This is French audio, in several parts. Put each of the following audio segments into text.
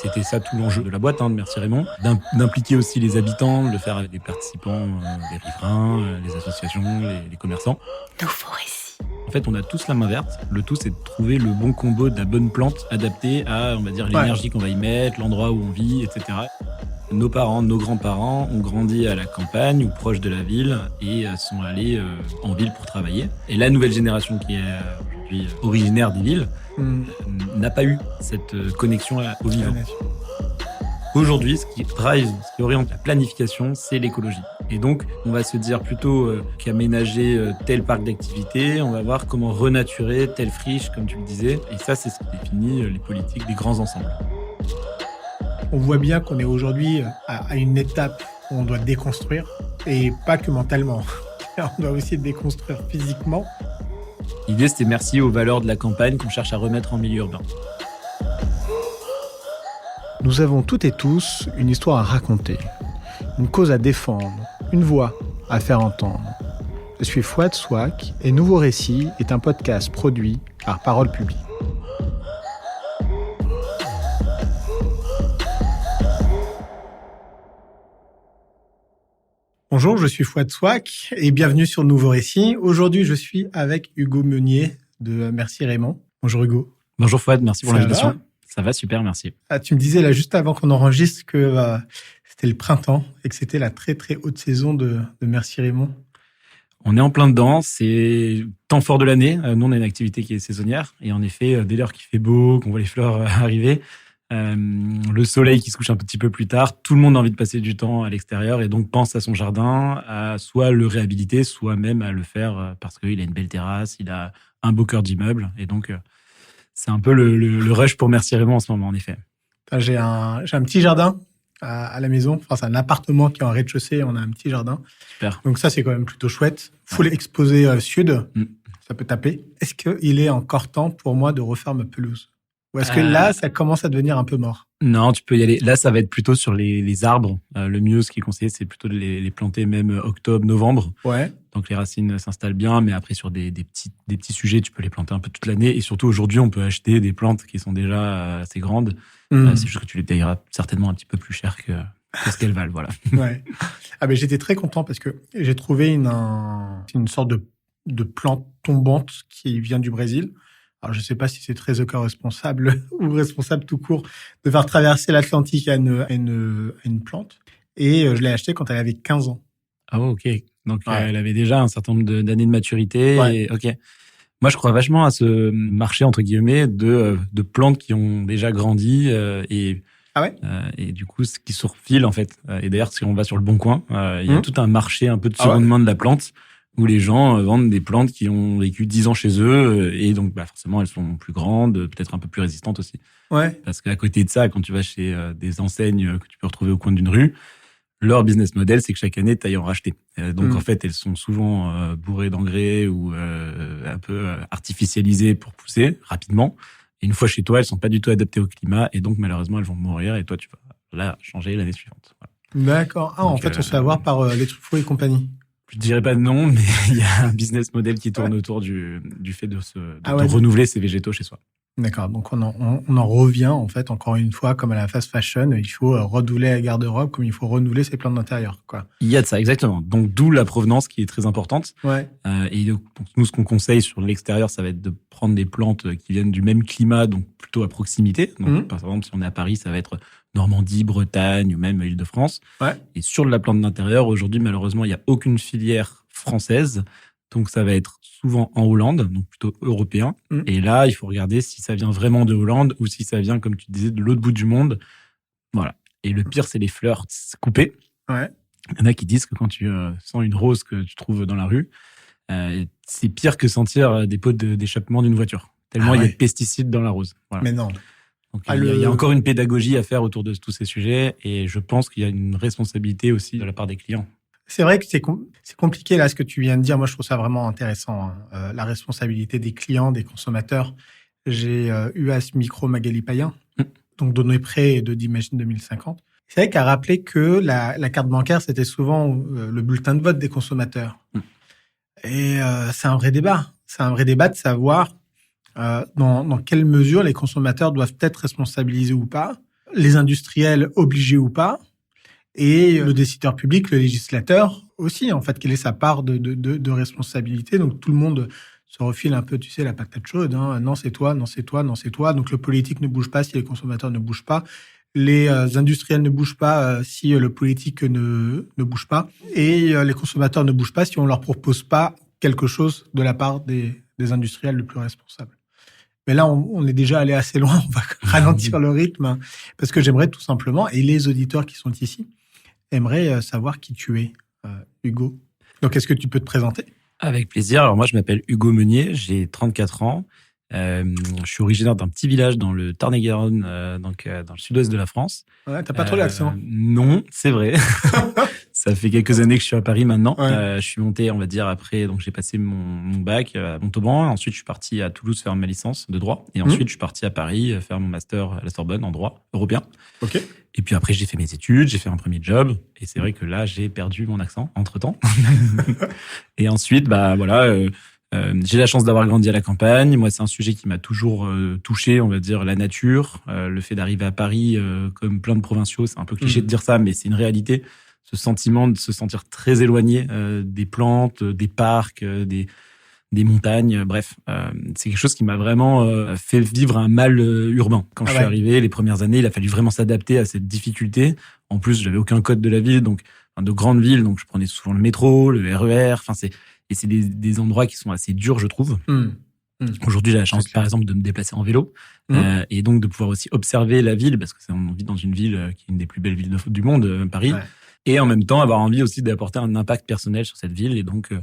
c'était ça tout l'enjeu de la boîte, de Merci Raymond, d'impliquer aussi les habitants, de le faire avec les participants, les riverains, les associations, les commerçants. Nouveau récit. En fait, on a tous la main verte. Le tout, c'est de trouver le bon combo de la bonne plante adaptée à, on va dire, l'énergie qu'on va y mettre, l'endroit où on vit, etc. Nos parents, nos grands-parents ont grandi à la campagne ou proche de la ville et sont allés en ville pour travailler. Et la nouvelle génération qui est aujourd'hui originaire des villes n'a pas eu cette connexion au vivant. Aujourd'hui, ce qui drive, ce qui oriente la planification, c'est l'écologie. Et donc, on va se dire plutôt qu'aménager tel parc d'activités, on va voir comment renaturer telle friche, comme tu le disais. Et ça, c'est ce qui définit les politiques des grands ensembles. On voit bien qu'on est aujourd'hui à une étape où on doit déconstruire, et pas que mentalement. On doit aussi déconstruire physiquement. L'idée, c'était merci aux valeurs de la campagne qu'on cherche à remettre en milieu urbain. Nous avons toutes et tous une histoire à raconter, une cause à défendre, une voix à faire entendre. Je suis Fouad Souak et Nouveau Récit est un podcast produit par Parole Publique. Bonjour, je suis Fouad Souak et bienvenue sur Nouveau Récit. Aujourd'hui, je suis avec Hugo Meunier de Merci Raymond. Bonjour Hugo. Bonjour Fouad, merci pour l'invitation. Va ? Ça va, super, merci. Tu me disais là juste avant qu'on enregistre que c'était le printemps et que c'était la très très haute saison de Merci Raymond. On est en plein dedans, c'est temps fort de l'année. Nous, on a une activité qui est saisonnière et en effet, dès lors qu'il fait beau, qu'on voit les fleurs arriver, le soleil qui se couche un petit peu plus tard, tout le monde a envie de passer du temps à l'extérieur et donc pense à son jardin, à soit le réhabiliter, soit même à le faire parce qu'il a une belle terrasse, il a un beau cœur d'immeuble et donc c'est un peu le rush pour Merci Raymond en ce moment, en effet. J'ai un petit jardin à la maison. Enfin, c'est un appartement qui est en rez-de-chaussée. On a un petit jardin. Super. Donc ça, c'est quand même plutôt chouette. Full exposé sud. Ça peut taper. Est-ce qu'il est encore temps pour moi de refaire ma pelouse ? Ou est-ce que là, ça commence à devenir un peu mort ? Non, tu peux y aller. Là, ça va être plutôt sur les arbres. Le mieux, ce qui est conseillé, c'est plutôt de les planter même octobre, novembre. Ouais. Donc, les racines s'installent bien. Mais après, sur des petits sujets, tu peux les planter un peu toute l'année. Et surtout, aujourd'hui, on peut acheter des plantes qui sont déjà assez grandes. C'est juste que tu les payeras certainement un petit peu plus cher que ce qu'elles valent. Voilà. Ouais. Ah, mais j'étais très content parce que j'ai trouvé une sorte de plante tombante qui vient du Brésil. Alors, je ne sais pas si c'est très éco-responsable ou responsable tout court de faire traverser l'Atlantique à une plante. Et je l'ai achetée quand elle avait 15 ans. Ah, ok. Donc, Ouais. elle avait déjà un certain nombre d'années de maturité. Ouais. Et, ok. Moi, je crois vachement à ce marché, entre guillemets, de plantes qui ont déjà grandi et du coup, qui se refilent, en fait. Et d'ailleurs, si on va sur le Bon Coin, il y a tout un marché un peu de seconde main de la plante où les gens vendent des plantes qui ont vécu 10 ans chez eux et donc forcément elles sont plus grandes, peut-être un peu plus résistantes aussi. Ouais. Parce qu'à côté de ça, quand tu vas chez des enseignes que tu peux retrouver au coin d'une rue, leur business model, c'est que chaque année, tu ailles en racheter. Donc en fait, elles sont souvent bourrées d'engrais ou un peu artificialisées pour pousser rapidement. Et une fois chez toi, elles sont pas du tout adaptées au climat et donc malheureusement, elles vont mourir et toi, tu vas la changer l'année suivante. Voilà. D'accord. Ah, en fait, on se fait avoir par les Truffaut et compagnie. Je dirais pas de nom, mais il y a un business model qui tourne autour du fait de renouveler ses végétaux chez soi. D'accord. Donc, on en revient, en fait, encore une fois, comme à la fast fashion. Il faut renouveler la garde-robe comme il faut renouveler ses plantes d'intérieur, quoi. Il y a de ça, exactement. Donc, d'où la provenance qui est très importante. Ouais. Et donc, nous, ce qu'on conseille sur l'extérieur, ça va être de prendre des plantes qui viennent du même climat, donc plutôt à proximité. Donc, par exemple, si on est à Paris, ça va être Normandie, Bretagne ou même Île-de-France. Ouais. Et sur de la plante d'intérieur, aujourd'hui, malheureusement, il n'y a aucune filière française. Donc, ça va être souvent en Hollande, donc plutôt européen. Et là, il faut regarder si ça vient vraiment de Hollande ou si ça vient, comme tu disais, de l'autre bout du monde. Voilà. Et le pire, c'est les fleurs coupées. Ouais. Il y en a qui disent que quand tu sens une rose que tu trouves dans la rue, c'est pire que sentir des pots d'échappement d'une voiture. Tellement il y a de pesticides dans la rose. Voilà. Mais non. Donc, il y a encore une pédagogie à faire autour de tous ces sujets et je pense qu'il y a une responsabilité aussi de la part des clients. C'est vrai que c'est compliqué, là, ce que tu viens de dire. Moi, je trouve ça vraiment intéressant, la responsabilité des clients, des consommateurs. J'ai eu à ce micro Magali Payen, donc Données Prêt de d'Imagine 2050. C'est vrai qu'elle a rappelé que la carte bancaire, c'était souvent le bulletin de vote des consommateurs. Et c'est un vrai débat. C'est un vrai débat de savoir dans quelle mesure les consommateurs doivent être responsabilisés ou pas. les industriels obligés ou pas, et le décideur public, le législateur aussi, en fait, quelle est sa part de responsabilité. Donc tout le monde se refile un peu, tu sais, la patate chaude. Hein. Non, c'est toi, non, c'est toi, non, c'est toi. Donc le politique ne bouge pas si les consommateurs ne bougent pas. Les industriels ne bougent pas si le politique ne bouge pas. Et les consommateurs ne bougent pas si on leur propose pas quelque chose de la part des industriels le plus responsables. Mais là, on est déjà allé assez loin. On va ralentir le rythme, hein, parce que j'aimerais tout simplement, et les auditeurs qui sont ici, aimeraient savoir qui tu es, Hugo. Donc, est-ce que tu peux te présenter ? Avec plaisir. Alors moi, je m'appelle Hugo Meunier, j'ai 34 ans. Je suis originaire d'un petit village dans le Tarn-et-Garonne, donc dans le sud-ouest de la France. Ouais, t'as pas trop l'accent. Non, c'est vrai. Ça fait quelques années que je suis à Paris maintenant. Ouais. Je suis monté, on va dire, après, donc j'ai passé mon bac à Montauban. Ensuite, je suis parti à Toulouse faire ma licence de droit. Et ensuite, je suis parti à Paris faire mon master à la Sorbonne en droit européen. Ok. Et puis après, j'ai fait mes études, j'ai fait un premier job. Et c'est vrai que là, j'ai perdu mon accent entre-temps. Et ensuite, j'ai la chance d'avoir grandi à la campagne. Moi, c'est un sujet qui m'a toujours touché, on va dire, la nature. Le fait d'arriver à Paris, comme plein de provinciaux, c'est un peu cliché de dire ça, mais c'est une réalité. Ce sentiment de se sentir très éloigné des plantes, des parcs, des montagnes, bref. C'est quelque chose qui m'a vraiment fait vivre un mal urbain. Quand je suis arrivé, les premières années, il a fallu vraiment s'adapter à cette difficulté. En plus, j'avais aucun code de la ville, de grandes villes, donc je prenais souvent le métro, le RER. Et c'est des endroits qui sont assez durs, je trouve. Aujourd'hui, j'ai la chance, par exemple, de me déplacer en vélo et donc de pouvoir aussi observer la ville, parce que on vit dans une ville qui est une des plus belles villes du monde, Paris. Ouais. Et en même temps, avoir envie aussi d'apporter un impact personnel sur cette ville. Et donc,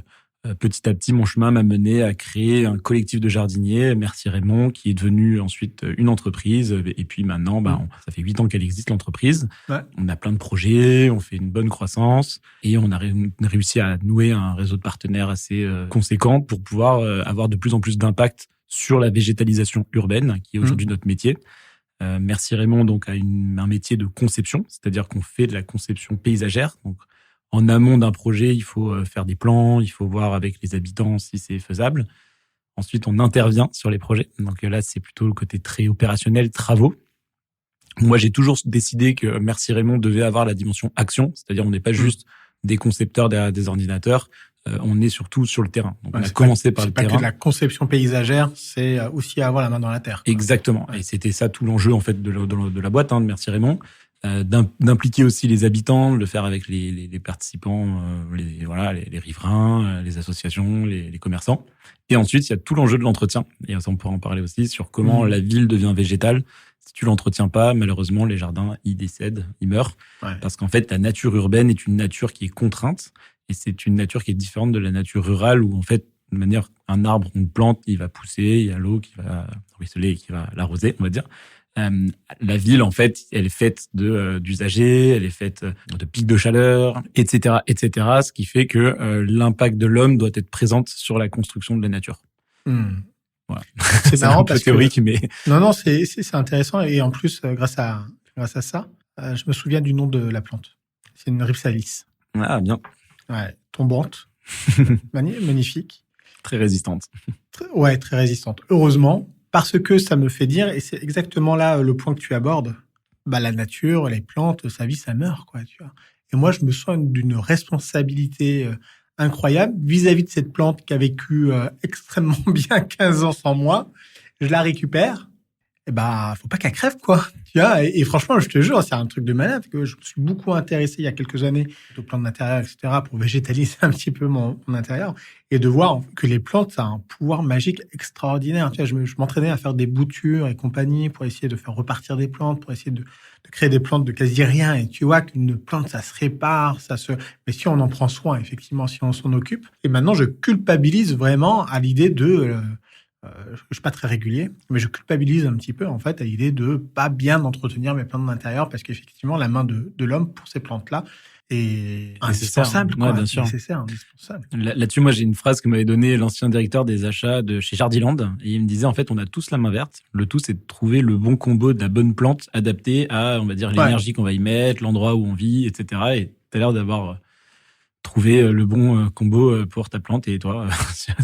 petit à petit, mon chemin m'a mené à créer un collectif de jardiniers, Merci Raymond, qui est devenu ensuite une entreprise. Et puis maintenant, ça fait 8 ans qu'elle existe, l'entreprise. Ouais. On a plein de projets, on fait une bonne croissance et on a réussi à nouer un réseau de partenaires assez conséquent pour pouvoir avoir de plus en plus d'impact sur la végétalisation urbaine, qui est aujourd'hui notre métier. Merci Raymond donc a un métier de conception, c'est-à-dire qu'on fait de la conception paysagère. Donc, en amont d'un projet, il faut faire des plans, il faut voir avec les habitants si c'est faisable. Ensuite, on intervient sur les projets. Donc là, c'est plutôt le côté très opérationnel, travaux. Moi, j'ai toujours décidé que Merci Raymond devait avoir la dimension action, c'est-à-dire on n'est pas juste des concepteurs derrière des ordinateurs. On est surtout sur le terrain. Donc, on a commencé par le terrain. C'est pas que de la conception paysagère, c'est aussi avoir la main dans la terre. Exactement. Ouais. Et c'était ça tout l'enjeu en fait de la boîte, de Merci Raymond, d'impliquer aussi les habitants, de le faire avec les participants, les riverains, les associations, les commerçants. Et ensuite, il y a tout l'enjeu de l'entretien. Et ça, on pourra en parler aussi sur comment la ville devient végétale. Si tu l'entretiens pas, malheureusement, les jardins, ils décèdent, ils meurent. Ouais. Parce qu'en fait, la nature urbaine est une nature qui est contrainte. Et c'est une nature qui est différente de la nature rurale où, en fait, de manière, un arbre, on le plante, il va pousser, il y a l'eau qui va ruisseler et qui va l'arroser, on va dire. La ville, en fait, elle est faite d'usagers, elle est faite de pics de chaleur, etc., etc. Ce qui fait que l'impact de l'homme doit être présent sur la construction de la nature. Voilà. C'est marrant parce théorique, mais non, c'est intéressant et en plus, grâce à ça, je me souviens du nom de la plante. C'est une Rhipsalis. Ah, bien. Ouais, tombante, magnifique. Très résistante. Ouais, très résistante. Heureusement, parce que ça me fait dire, et c'est exactement là le point que tu abordes, la nature, les plantes, ça vit, ça meurt, quoi, tu vois. Et moi, je me sens d'une responsabilité incroyable vis-à-vis de cette plante qui a vécu extrêmement bien 15 ans sans moi. Je la récupère. Et faut pas qu'elle crève, quoi. Tu vois, et franchement, je te jure, c'est un truc de malade que je me suis beaucoup intéressé il y a quelques années aux plantes d'intérieur, etc., pour végétaliser un petit peu mon intérieur et de voir que les plantes, ça a un pouvoir magique extraordinaire. Tu vois, je m'entraînais à faire des boutures et compagnie pour essayer de faire repartir des plantes, pour essayer de créer des plantes de quasi rien. Et tu vois qu'une plante, ça se répare, mais si on en prend soin, effectivement, si on s'en occupe. Et maintenant, je culpabilise vraiment à l'idée de je suis pas très régulier, mais je culpabilise un petit peu en fait à l'idée de pas bien entretenir mes plantes d'intérieur parce qu'effectivement la main de l'homme pour ces plantes-là est indispensable. Ouais, bien sûr. Indispensable. Là-dessus, moi j'ai une phrase que m'avait donnée l'ancien directeur des achats de chez Jardiland et il me disait en fait on a tous la main verte. Le tout c'est de trouver le bon combo de la bonne plante adaptée à on va dire l'énergie qu'on va y mettre, l'endroit où on vit, etc. Et t'as l'air d'avoir trouvé le bon combo pour ta plante et toi.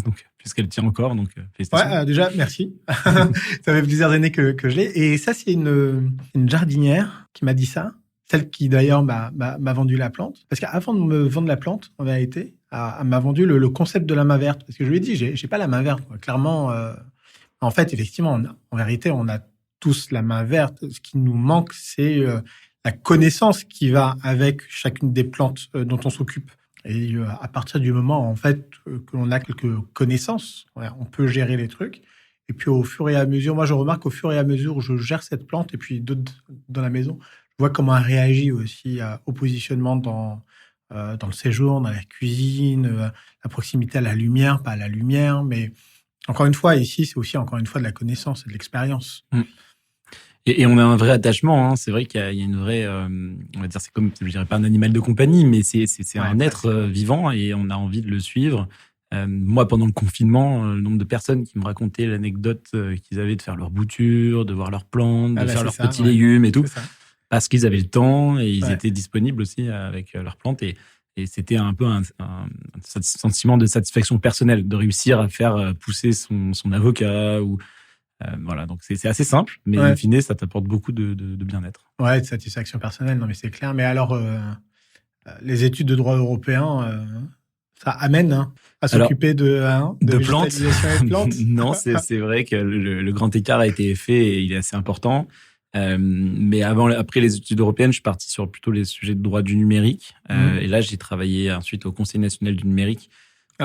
Donc puisqu'elle tient encore. Donc, félicitations. Ouais, déjà, merci. Ça fait plusieurs années que je l'ai. Et ça, c'est une jardinière qui m'a dit ça. Celle qui, d'ailleurs, m'a vendu la plante. Parce qu'avant de me vendre la plante, en vérité, elle m'a vendu le concept de la main verte. Parce que je lui ai dit, j'ai pas la main verte. Quoi. Clairement, en fait, effectivement, en vérité, on a tous la main verte. Ce qui nous manque, c'est la connaissance qui va avec chacune des plantes dont on s'occupe. Et à partir du moment, en fait, que l'on a quelques connaissances, on peut gérer les trucs. Et puis, au fur et à mesure, moi, je remarque au fur et à mesure où je gère cette plante, et puis d'autres dans la maison, je vois comment elle réagit aussi au positionnement dans le séjour, dans la cuisine, la proximité à la lumière, pas à la lumière. Mais encore une fois, ici, c'est aussi encore une fois de la connaissance et de l'expérience. Et on a un vrai attachement. Hein. C'est vrai qu'il y a une vraie, on va dire, c'est comme, je dirais pas un animal de compagnie, mais c'est un être vivant et on a envie de le suivre. Moi, pendant le confinement, le nombre de personnes qui me racontaient l'anecdote qu'ils avaient de faire leur bouture, de voir leurs plantes, de faire leurs petits légumes et tout, parce qu'ils avaient le temps et ils étaient disponibles aussi avec leurs plantes. Et c'était un peu un sentiment de satisfaction personnelle, de réussir à faire pousser son avocat ou... voilà, donc c'est assez simple, mais in fine, ça t'apporte beaucoup de bien-être. Ouais, de satisfaction personnelle, non mais c'est clair. Mais alors, les études de droit européen, ça amène à s'occuper de plantes. Et de plantes. Non, c'est vrai que le grand écart a été fait et il est assez important. Mais après les études européennes, je suis parti sur plutôt les sujets de droit du numérique. Et là, j'ai travaillé ensuite au Conseil national du numérique.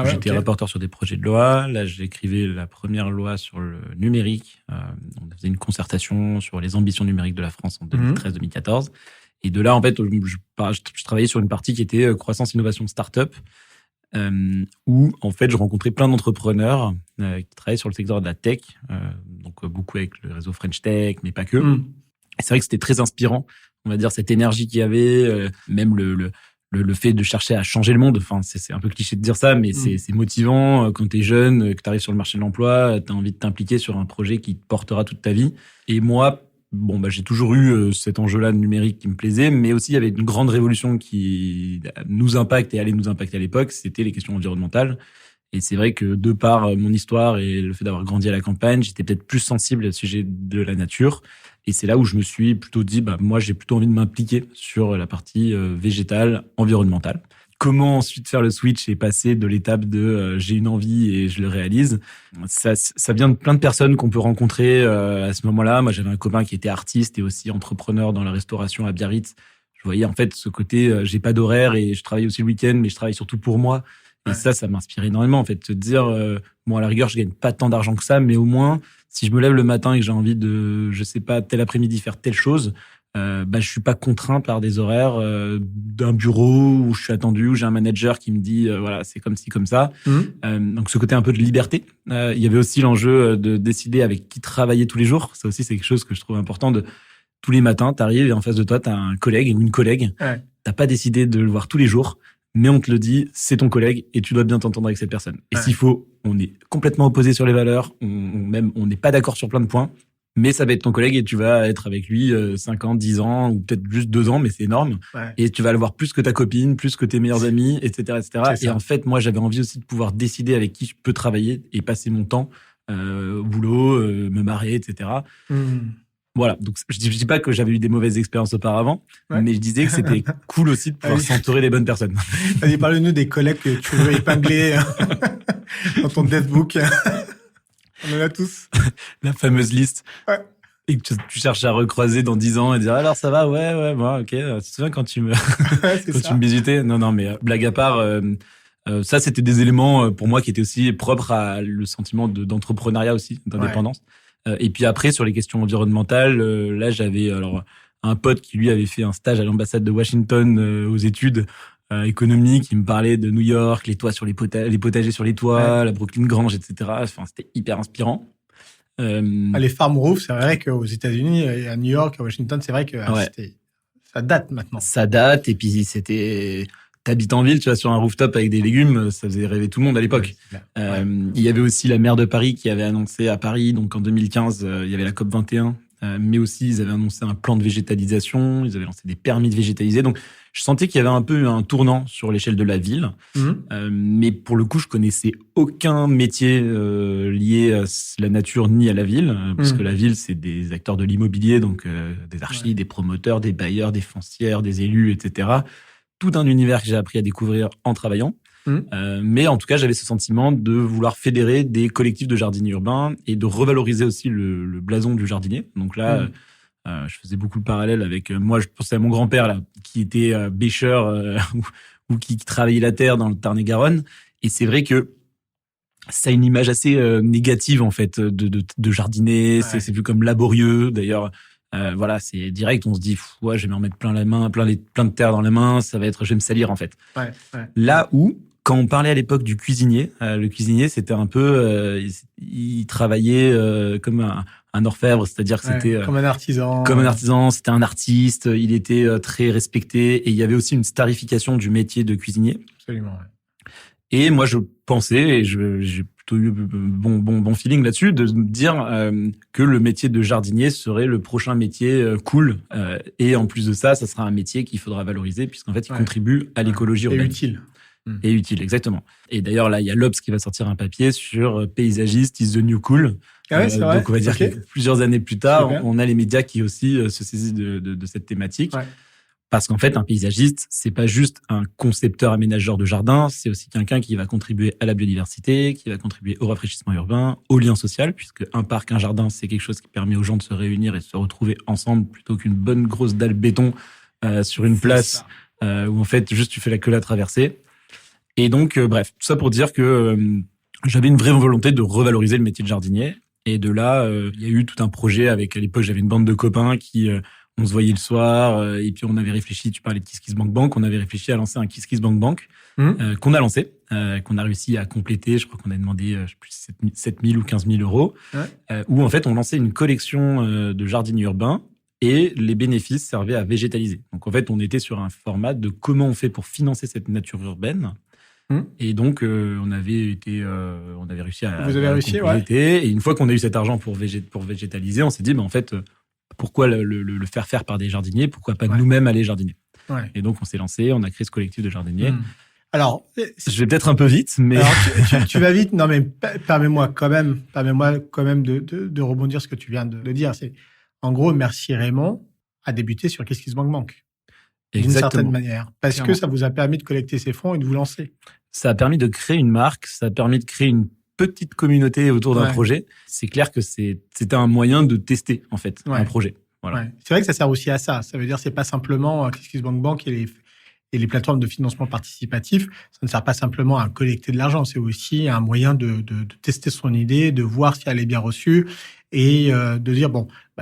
J'étais rapporteur sur des projets de loi. Là, j'écrivais la première loi sur le numérique. On faisait une concertation sur les ambitions numériques de la France en 2013-2014. Et de là, en fait, je travaillais sur une partie qui était croissance, innovation, start-up, où, en fait, je rencontrais plein d'entrepreneurs qui travaillaient sur le secteur de la tech, donc beaucoup avec le réseau French Tech, mais pas que. Et c'est vrai que c'était très inspirant, on va dire, cette énergie qu'il y avait, même le fait de chercher à changer le monde. Enfin, c'est un peu cliché de dire ça, mais c'est motivant quand t'es jeune, que t'arrives sur le marché de l'emploi, t'as envie de t'impliquer sur un projet qui te portera toute ta vie. Et moi, j'ai toujours eu cet enjeu-là de numérique qui me plaisait, mais aussi il y avait une grande révolution qui nous impacte et allait nous impacter à l'époque, c'était les questions environnementales. Et c'est vrai que de par mon histoire et le fait d'avoir grandi à la campagne, j'étais peut-être plus sensible au sujet de la nature. Et c'est là où je me suis plutôt dit, moi, j'ai plutôt envie de m'impliquer sur la partie végétale, environnementale. Comment ensuite faire le switch et passer de l'étape de j'ai une envie et je le réalise. Ça vient de plein de personnes qu'on peut rencontrer à ce moment-là. Moi, j'avais un copain qui était artiste et aussi entrepreneur dans la restauration à Biarritz. Je voyais en fait ce côté, j'ai pas d'horaire et je travaille aussi le week-end, mais je travaille surtout pour moi. Et ça m'inspire énormément, en fait, de se dire, à la rigueur, je gagne pas tant d'argent que ça, mais au moins, si je me lève le matin et que j'ai envie de, je sais pas, tel après-midi faire telle chose, je suis pas contraint par des horaires d'un bureau où je suis attendu, où j'ai un manager qui me dit, voilà, c'est comme ci, comme ça. Donc, ce côté un peu de liberté. Il y avait aussi l'enjeu de décider avec qui travailler tous les jours. Ça aussi, c'est quelque chose que je trouve important de tous les matins, t'arrives et en face de toi, t'as un collègue ou une collègue. T'as pas décidé de le voir tous les jours, mais on te le dit, c'est ton collègue et tu dois bien t'entendre avec cette personne. Et s'il faut, on est complètement opposés sur les valeurs, on n'est pas d'accord sur plein de points, mais ça va être ton collègue et tu vas être avec lui 5 ans, 10 ans ou peut-être juste 2 ans, mais c'est énorme. Et tu vas le voir plus que ta copine, plus que tes meilleurs amis, etc., etc. Et en fait, moi, j'avais envie aussi de pouvoir décider avec qui je peux travailler et passer mon temps au boulot, me marrer, etc. Voilà, donc je dis pas que j'avais eu des mauvaises expériences auparavant, mais je disais que c'était cool aussi de pouvoir s'entourer des bonnes personnes. Vas-y, parle-nous des collègues que tu veux épingler dans ton deathbook. On en a tous. La fameuse liste. Et que tu cherches à recroiser dans 10 ans et dire alors ça va, moi, ok. Tu te souviens quand tu me tu me bisutais? Non, mais blague à part, ça c'était des éléments pour moi qui étaient aussi propres à le sentiment d'entrepreneuriat aussi, d'indépendance. Et puis après, sur les questions environnementales, là, j'avais un pote qui, lui, avait fait un stage à l'ambassade de Washington aux études économiques. Il me parlait de New York, les toits sur les potagers sur les toits, la Brooklyn Grange, etc. Enfin, c'était hyper inspirant. Les farm roofs, c'est vrai qu'aux États-Unis, à New York, à Washington, c'est vrai que ça date maintenant. Ça date, et puis c'était... T'habites en ville, tu vas sur un rooftop avec des légumes, ça faisait rêver tout le monde à l'époque. Il y avait aussi la maire de Paris qui avait annoncé à Paris, donc en 2015, il y avait la COP 21 mais aussi ils avaient annoncé un plan de végétalisation, ils avaient lancé des permis de végétaliser. Donc, je sentais qu'il y avait un peu un tournant sur l'échelle de la ville. Mais pour le coup, je connaissais aucun métier lié à la nature ni à la ville, parce que la ville, c'est des acteurs de l'immobilier, donc des archis, des promoteurs, des bailleurs, des foncières, des élus, etc. Tout un univers que j'ai appris à découvrir en travaillant. Mais en tout cas, j'avais ce sentiment de vouloir fédérer des collectifs de jardiniers urbains et de revaloriser aussi le blason du jardinier. Donc là, je faisais beaucoup le parallèle avec moi. Je pensais à mon grand-père là, qui était bêcheur ou qui travaillait la terre dans le Tarn-et-Garonne. Et c'est vrai que ça a une image assez négative en fait de jardiner. Ouais. C'est vu comme laborieux. D'ailleurs, voilà, c'est direct. On se dit, ouais, je vais me remettre plein de terre dans la main. Ça va être, je vais me salir en fait. Ouais. Là où quand on parlait à l'époque du cuisinier, le cuisinier, c'était un peu, il travaillait comme un orfèvre, c'est-à-dire que c'était comme un artisan. Comme un artisan, c'était un artiste. Il était très respecté et il y avait aussi une starification du métier de cuisinier. Absolument. Ouais. Et moi, je pensais, et j'ai plutôt eu bon feeling là-dessus, de me dire que le métier de jardinier serait le prochain métier cool. Et en plus de ça, ça sera un métier qu'il faudra valoriser puisqu'en fait, il contribue à l'écologie urbaine. Et utile. Et utile, exactement. Et d'ailleurs, là, il y a l'Obs qui va sortir un papier sur paysagiste is the new cool. Ah ouais, c'est vrai. Donc, on va dire que plusieurs années plus tard, on a les médias qui aussi se saisissent de cette thématique. Ouais. Parce qu'en fait, un paysagiste, c'est pas juste un concepteur aménageur de jardin, c'est aussi quelqu'un qui va contribuer à la biodiversité, qui va contribuer au rafraîchissement urbain, au lien social, puisque un parc, un jardin, c'est quelque chose qui permet aux gens de se réunir et de se retrouver ensemble plutôt qu'une bonne grosse dalle béton sur une place où en fait, juste tu fais la traversée. Et donc, bref, tout ça pour dire que j'avais une vraie volonté de revaloriser le métier de jardinier. Et de là, il y a eu tout un projet avec, à l'époque, j'avais une bande de copains qui, on se voyait le soir, et puis on avait réfléchi, tu parlais de KissKissBankBank, on avait réfléchi à lancer un KissKissBankBank, qu'on a lancé, qu'on a réussi à compléter. Je crois qu'on a demandé, je sais plus, 7 000 ou 15 000 euros, où en fait, on lançait une collection de jardiniers urbains. Et les bénéfices servaient à végétaliser. Donc en fait, on était sur un format de comment on fait pour financer cette nature urbaine. Et donc, on avait réussi à... Vous avez réussi, ouais. Et une fois qu'on a eu cet argent pour végétaliser, on s'est dit, en fait, pourquoi le faire faire par des jardiniers? Pourquoi pas nous-mêmes aller jardiner? Et donc, on s'est lancé, on a créé ce collectif de jardiniers. Alors, je vais peut-être un peu vite, mais... Alors, tu vas vite. Non, mais permets-moi quand même de rebondir ce que tu viens de dire. C'est, en gros, Merci Raymond a débuté sur KissKissBankBank. D'une certaine manière. Parce que ça vous a permis de collecter ces fonds et de vous lancer. Ça a permis de créer une marque, ça a permis de créer une petite communauté autour d'un projet. C'est clair que c'était un moyen de tester, en fait, un projet. Voilà. Ouais. C'est vrai que ça sert aussi à ça. Ça veut dire que c'est pas simplement KissKissBankBank et les plateformes de financement participatif. Ça ne sert pas simplement à collecter de l'argent. C'est aussi un moyen de tester son idée, de voir si elle est bien reçue et de dire,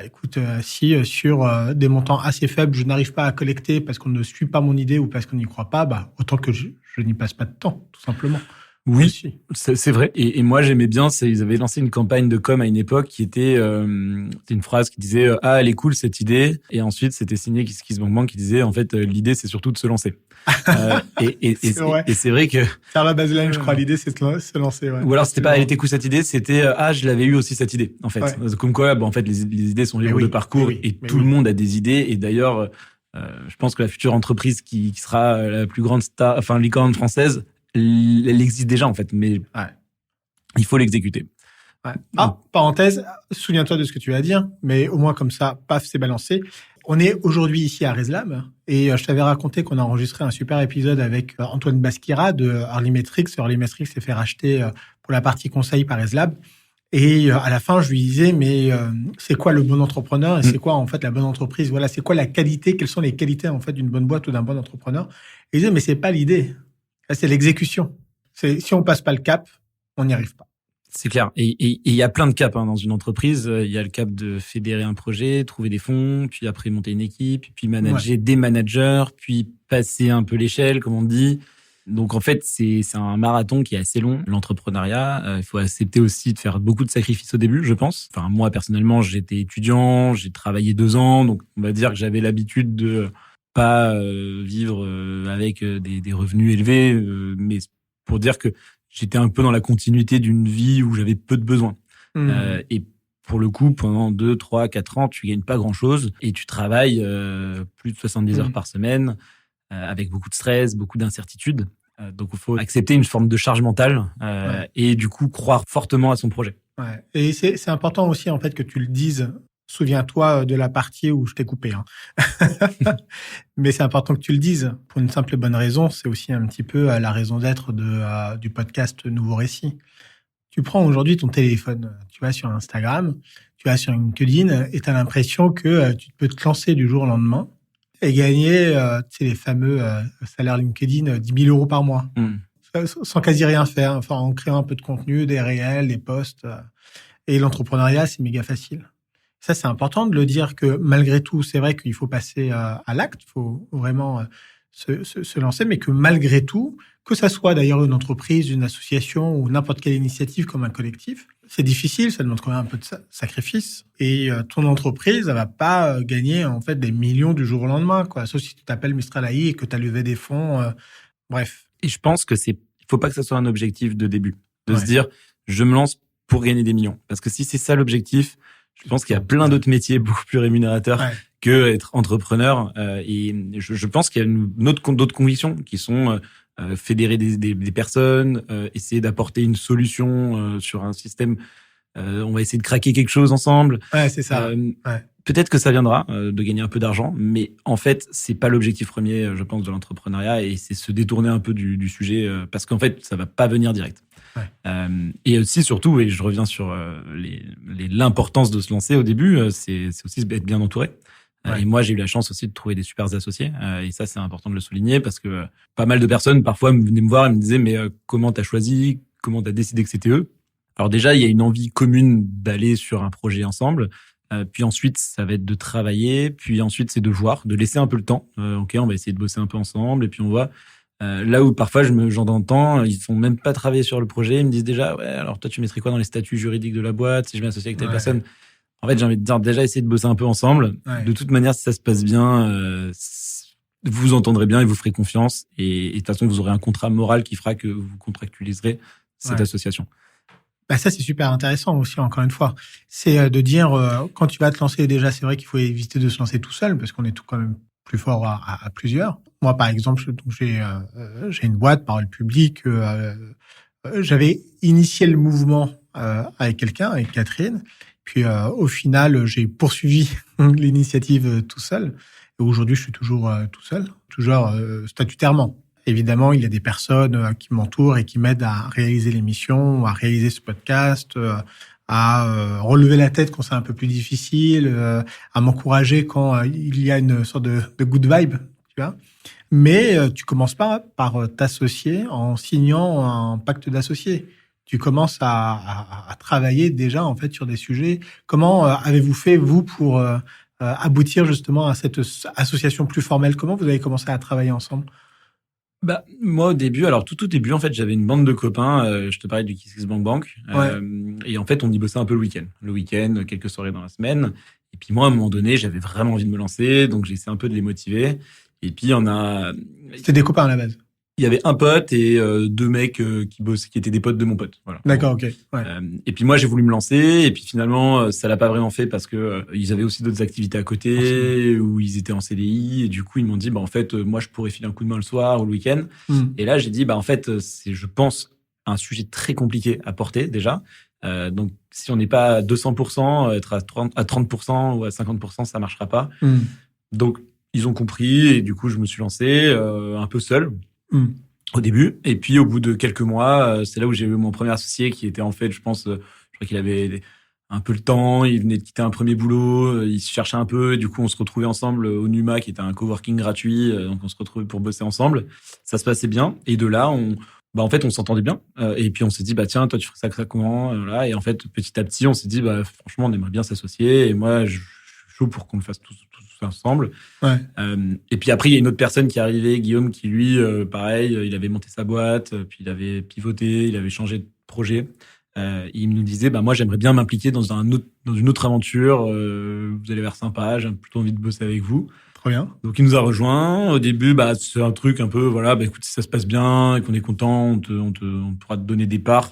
écoute, si sur des montants assez faibles, je n'arrive pas à collecter parce qu'on ne suit pas mon idée ou parce qu'on n'y croit pas, autant que je n'y passe pas de temps, tout simplement. Oui, c'est vrai. Et moi, j'aimais bien, ils avaient lancé une campagne de com à une époque qui était une phrase qui disait « Ah, elle est cool, cette idée ». Et ensuite, c'était signé KissKissBankBank qui disait « En fait, l'idée, c'est surtout de se lancer ». Et c'est vrai que... C'est la baseline, je crois. L'idée, c'est de se lancer. Ouais. Ou alors, c'était pas « Elle était cool, cette idée », c'était « Ah, je l'avais eu aussi, cette idée ». En fait, comme quoi, en fait, les idées sont libres de parcours et tout le monde a des idées. Et d'ailleurs, je pense que la future entreprise qui sera la plus grande licorne française, elle existe déjà, en fait, mais il faut l'exécuter. Ouais. Parenthèse, souviens-toi de ce que tu vas dire, mais au moins comme ça, paf, c'est balancé. On est aujourd'hui ici à ResLab et je t'avais raconté qu'on a enregistré un super épisode avec Antoine Basquira de Earlymetrics. Earlymetrics s'est fait racheter pour la partie conseil par ResLab. Et à la fin, je lui disais, mais c'est quoi le bon entrepreneur et c'est quoi en fait la bonne entreprise? Voilà, c'est quoi la qualité? Quelles sont les qualités en fait d'une bonne boîte ou d'un bon entrepreneur? Et il disait, mais c'est pas l'idée. C'est l'exécution. Si on passe pas le cap, on n'y arrive pas. C'est clair. Et il y a plein de caps dans une entreprise. Il y a le cap de fédérer un projet, trouver des fonds, puis après monter une équipe, puis manager des managers, puis passer un peu l'échelle, comme on dit. Donc en fait, c'est un marathon qui est assez long, l'entrepreneuriat. Il faut accepter aussi de faire beaucoup de sacrifices au début, je pense. Enfin, moi, personnellement, j'étais étudiant, j'ai travaillé 2 ans, donc on va dire que j'avais l'habitude de pas vivre avec des revenus élevés, mais pour dire que j'étais un peu dans la continuité d'une vie où j'avais peu de besoins. Et pour le coup, pendant 2, 3, 4 ans, tu gagnes pas grand-chose et tu travailles plus de 70 heures par semaine avec beaucoup de stress, beaucoup d'incertitudes. Donc, il faut accepter une forme de charge mentale et du coup, croire fortement à son projet. Ouais. Et c'est important aussi, en fait, que tu le dises. Souviens-toi de la partie où je t'ai coupé. Hein. Mais c'est important que tu le dises pour une simple et bonne raison. C'est aussi un petit peu la raison d'être du podcast Nouveau Récit. Tu prends aujourd'hui ton téléphone, tu vas sur Instagram, tu vas sur LinkedIn et tu as l'impression que tu peux te lancer du jour au lendemain et gagner les fameux salaires LinkedIn 10 000 € par mois. Sans quasi rien faire, enfin, en créant un peu de contenu, des réels, des posts. Et l'entrepreneuriat, c'est méga facile. Ça, c'est important de le dire que malgré tout, c'est vrai qu'il faut passer à l'acte, il faut vraiment se lancer, mais que malgré tout, que ça soit d'ailleurs une entreprise, une association ou n'importe quelle initiative comme un collectif, c'est difficile, ça demande quand même un peu de sacrifice. Et ton entreprise, elle va pas gagner en fait des millions du jour au lendemain, quoi. Sauf si tu t'appelles Mistral AI et que tu as levé des fonds. Bref. Et je pense que il faut pas que ça soit un objectif de début, de se dire je me lance pour gagner des millions. Parce que si c'est ça l'objectif, je pense qu'il y a plein d'autres métiers beaucoup plus rémunérateurs que être entrepreneur. Et je pense qu'il y a d'autres convictions qui sont fédérer des personnes, essayer d'apporter une solution sur un système. On va essayer de craquer quelque chose ensemble. Ouais, c'est ça. Peut-être que ça viendra de gagner un peu d'argent, mais en fait, c'est pas l'objectif premier, je pense, de l'entrepreneuriat, et c'est se détourner un peu du sujet parce qu'en fait, ça va pas venir direct. Et aussi, surtout, et je reviens sur l'importance de se lancer au début, c'est aussi être bien entouré. Et moi, j'ai eu la chance aussi de trouver des super associés. Et ça, c'est important de le souligner parce que pas mal de personnes, parfois, venaient me voir et me disaient, mais comment t'as choisi? Comment t'as décidé que c'était eux? Alors déjà, il y a une envie commune d'aller sur un projet ensemble. Puis ensuite, ça va être de travailler. Puis ensuite, c'est de voir, de laisser un peu le temps. OK, on va essayer de bosser un peu ensemble. Et puis on voit. Là où parfois j'en entends, ils sont même pas travaillés sur le projet. Ils me disent déjà, ouais, alors toi, tu mettrais quoi dans les statuts juridiques de la boîte si je m'associe avec telle personne? En fait, j'ai envie de dire déjà essayer de bosser un peu ensemble. De toute manière, si ça se passe bien, vous vous entendrez bien et vous ferez confiance. Et de toute façon, vous aurez un contrat moral qui fera que vous contractualiserez cette association. Bah ça, c'est super intéressant aussi, encore une fois. C'est de dire, quand tu vas te lancer, déjà, c'est vrai qu'il faut éviter de se lancer tout seul parce qu'on est tout quand même plus fort à plusieurs. Moi, par exemple, j'ai une boîte, Parole Publique. J'avais initié le mouvement avec quelqu'un, avec Catherine. Puis au final, j'ai poursuivi l'initiative tout seul. Et aujourd'hui, je suis toujours tout seul, toujours statutairement. Évidemment, il y a des personnes qui m'entourent et qui m'aident à réaliser l'émission, à réaliser ce podcast, à relever la tête quand c'est un peu plus difficile, à m'encourager quand il y a une sorte de good vibe, tu vois. Mais tu commences pas par t'associer en signant un pacte d'associés. Tu commences à travailler déjà en fait sur des sujets. Comment avez-vous fait vous pour aboutir justement à cette association plus formelle? Comment vous avez commencé à travailler ensemble? Bah moi au début, alors tout au début en fait j'avais une bande de copains. Je te parlais du KissKissBankBank et en fait on y bossait un peu le week-end, quelques soirées dans la semaine. Et puis moi à un moment donné j'avais vraiment envie de me lancer, donc j'ai essayé un peu de les motiver. Et puis C'était des copains à la base. Il y avait un pote et deux mecs qui étaient des potes de mon pote. Voilà. D'accord, ok. Et puis moi j'ai voulu me lancer et puis finalement ça l'a pas vraiment fait parce que ils avaient aussi d'autres activités à côté où ils étaient en CDI et du coup ils m'ont dit bah en fait moi je pourrais filer un coup de main le soir ou le week-end. Et là j'ai dit bah en fait c'est je pense un sujet très compliqué à porter déjà. Donc si on n'est pas à 200%, être à 30% ou à 50% ça marchera pas. Donc ils ont compris et du coup je me suis lancé un peu seul. Au début, et puis au bout de quelques mois, c'est là où j'ai eu mon premier associé qui était en fait, je pense, je crois qu'il avait un peu le temps, il venait de quitter un premier boulot, il se cherchait un peu, et du coup on se retrouvait ensemble au Numa qui était un coworking gratuit, donc on se retrouvait pour bosser ensemble. Ça se passait bien, et de là en fait on s'entendait bien, et puis on s'est dit bah tiens toi tu ferais ça comment, voilà, et en fait petit à petit on s'est dit bah franchement on aimerait bien s'associer, et moi je suis chaud pour qu'on le fasse tous ensemble. Et puis après il y a une autre personne qui est arrivée, Guillaume, qui lui pareil, il avait monté sa boîte, puis il avait pivoté, il avait changé de projet. Il nous disait bah moi j'aimerais bien m'impliquer dans une autre aventure, vous allez vers sympa, j'ai plutôt envie de bosser avec vous. Trop bien. Donc il nous a rejoints. Au début bah c'est un truc un peu voilà, bah écoute si ça se passe bien et qu'on est content, on pourra te donner des parts,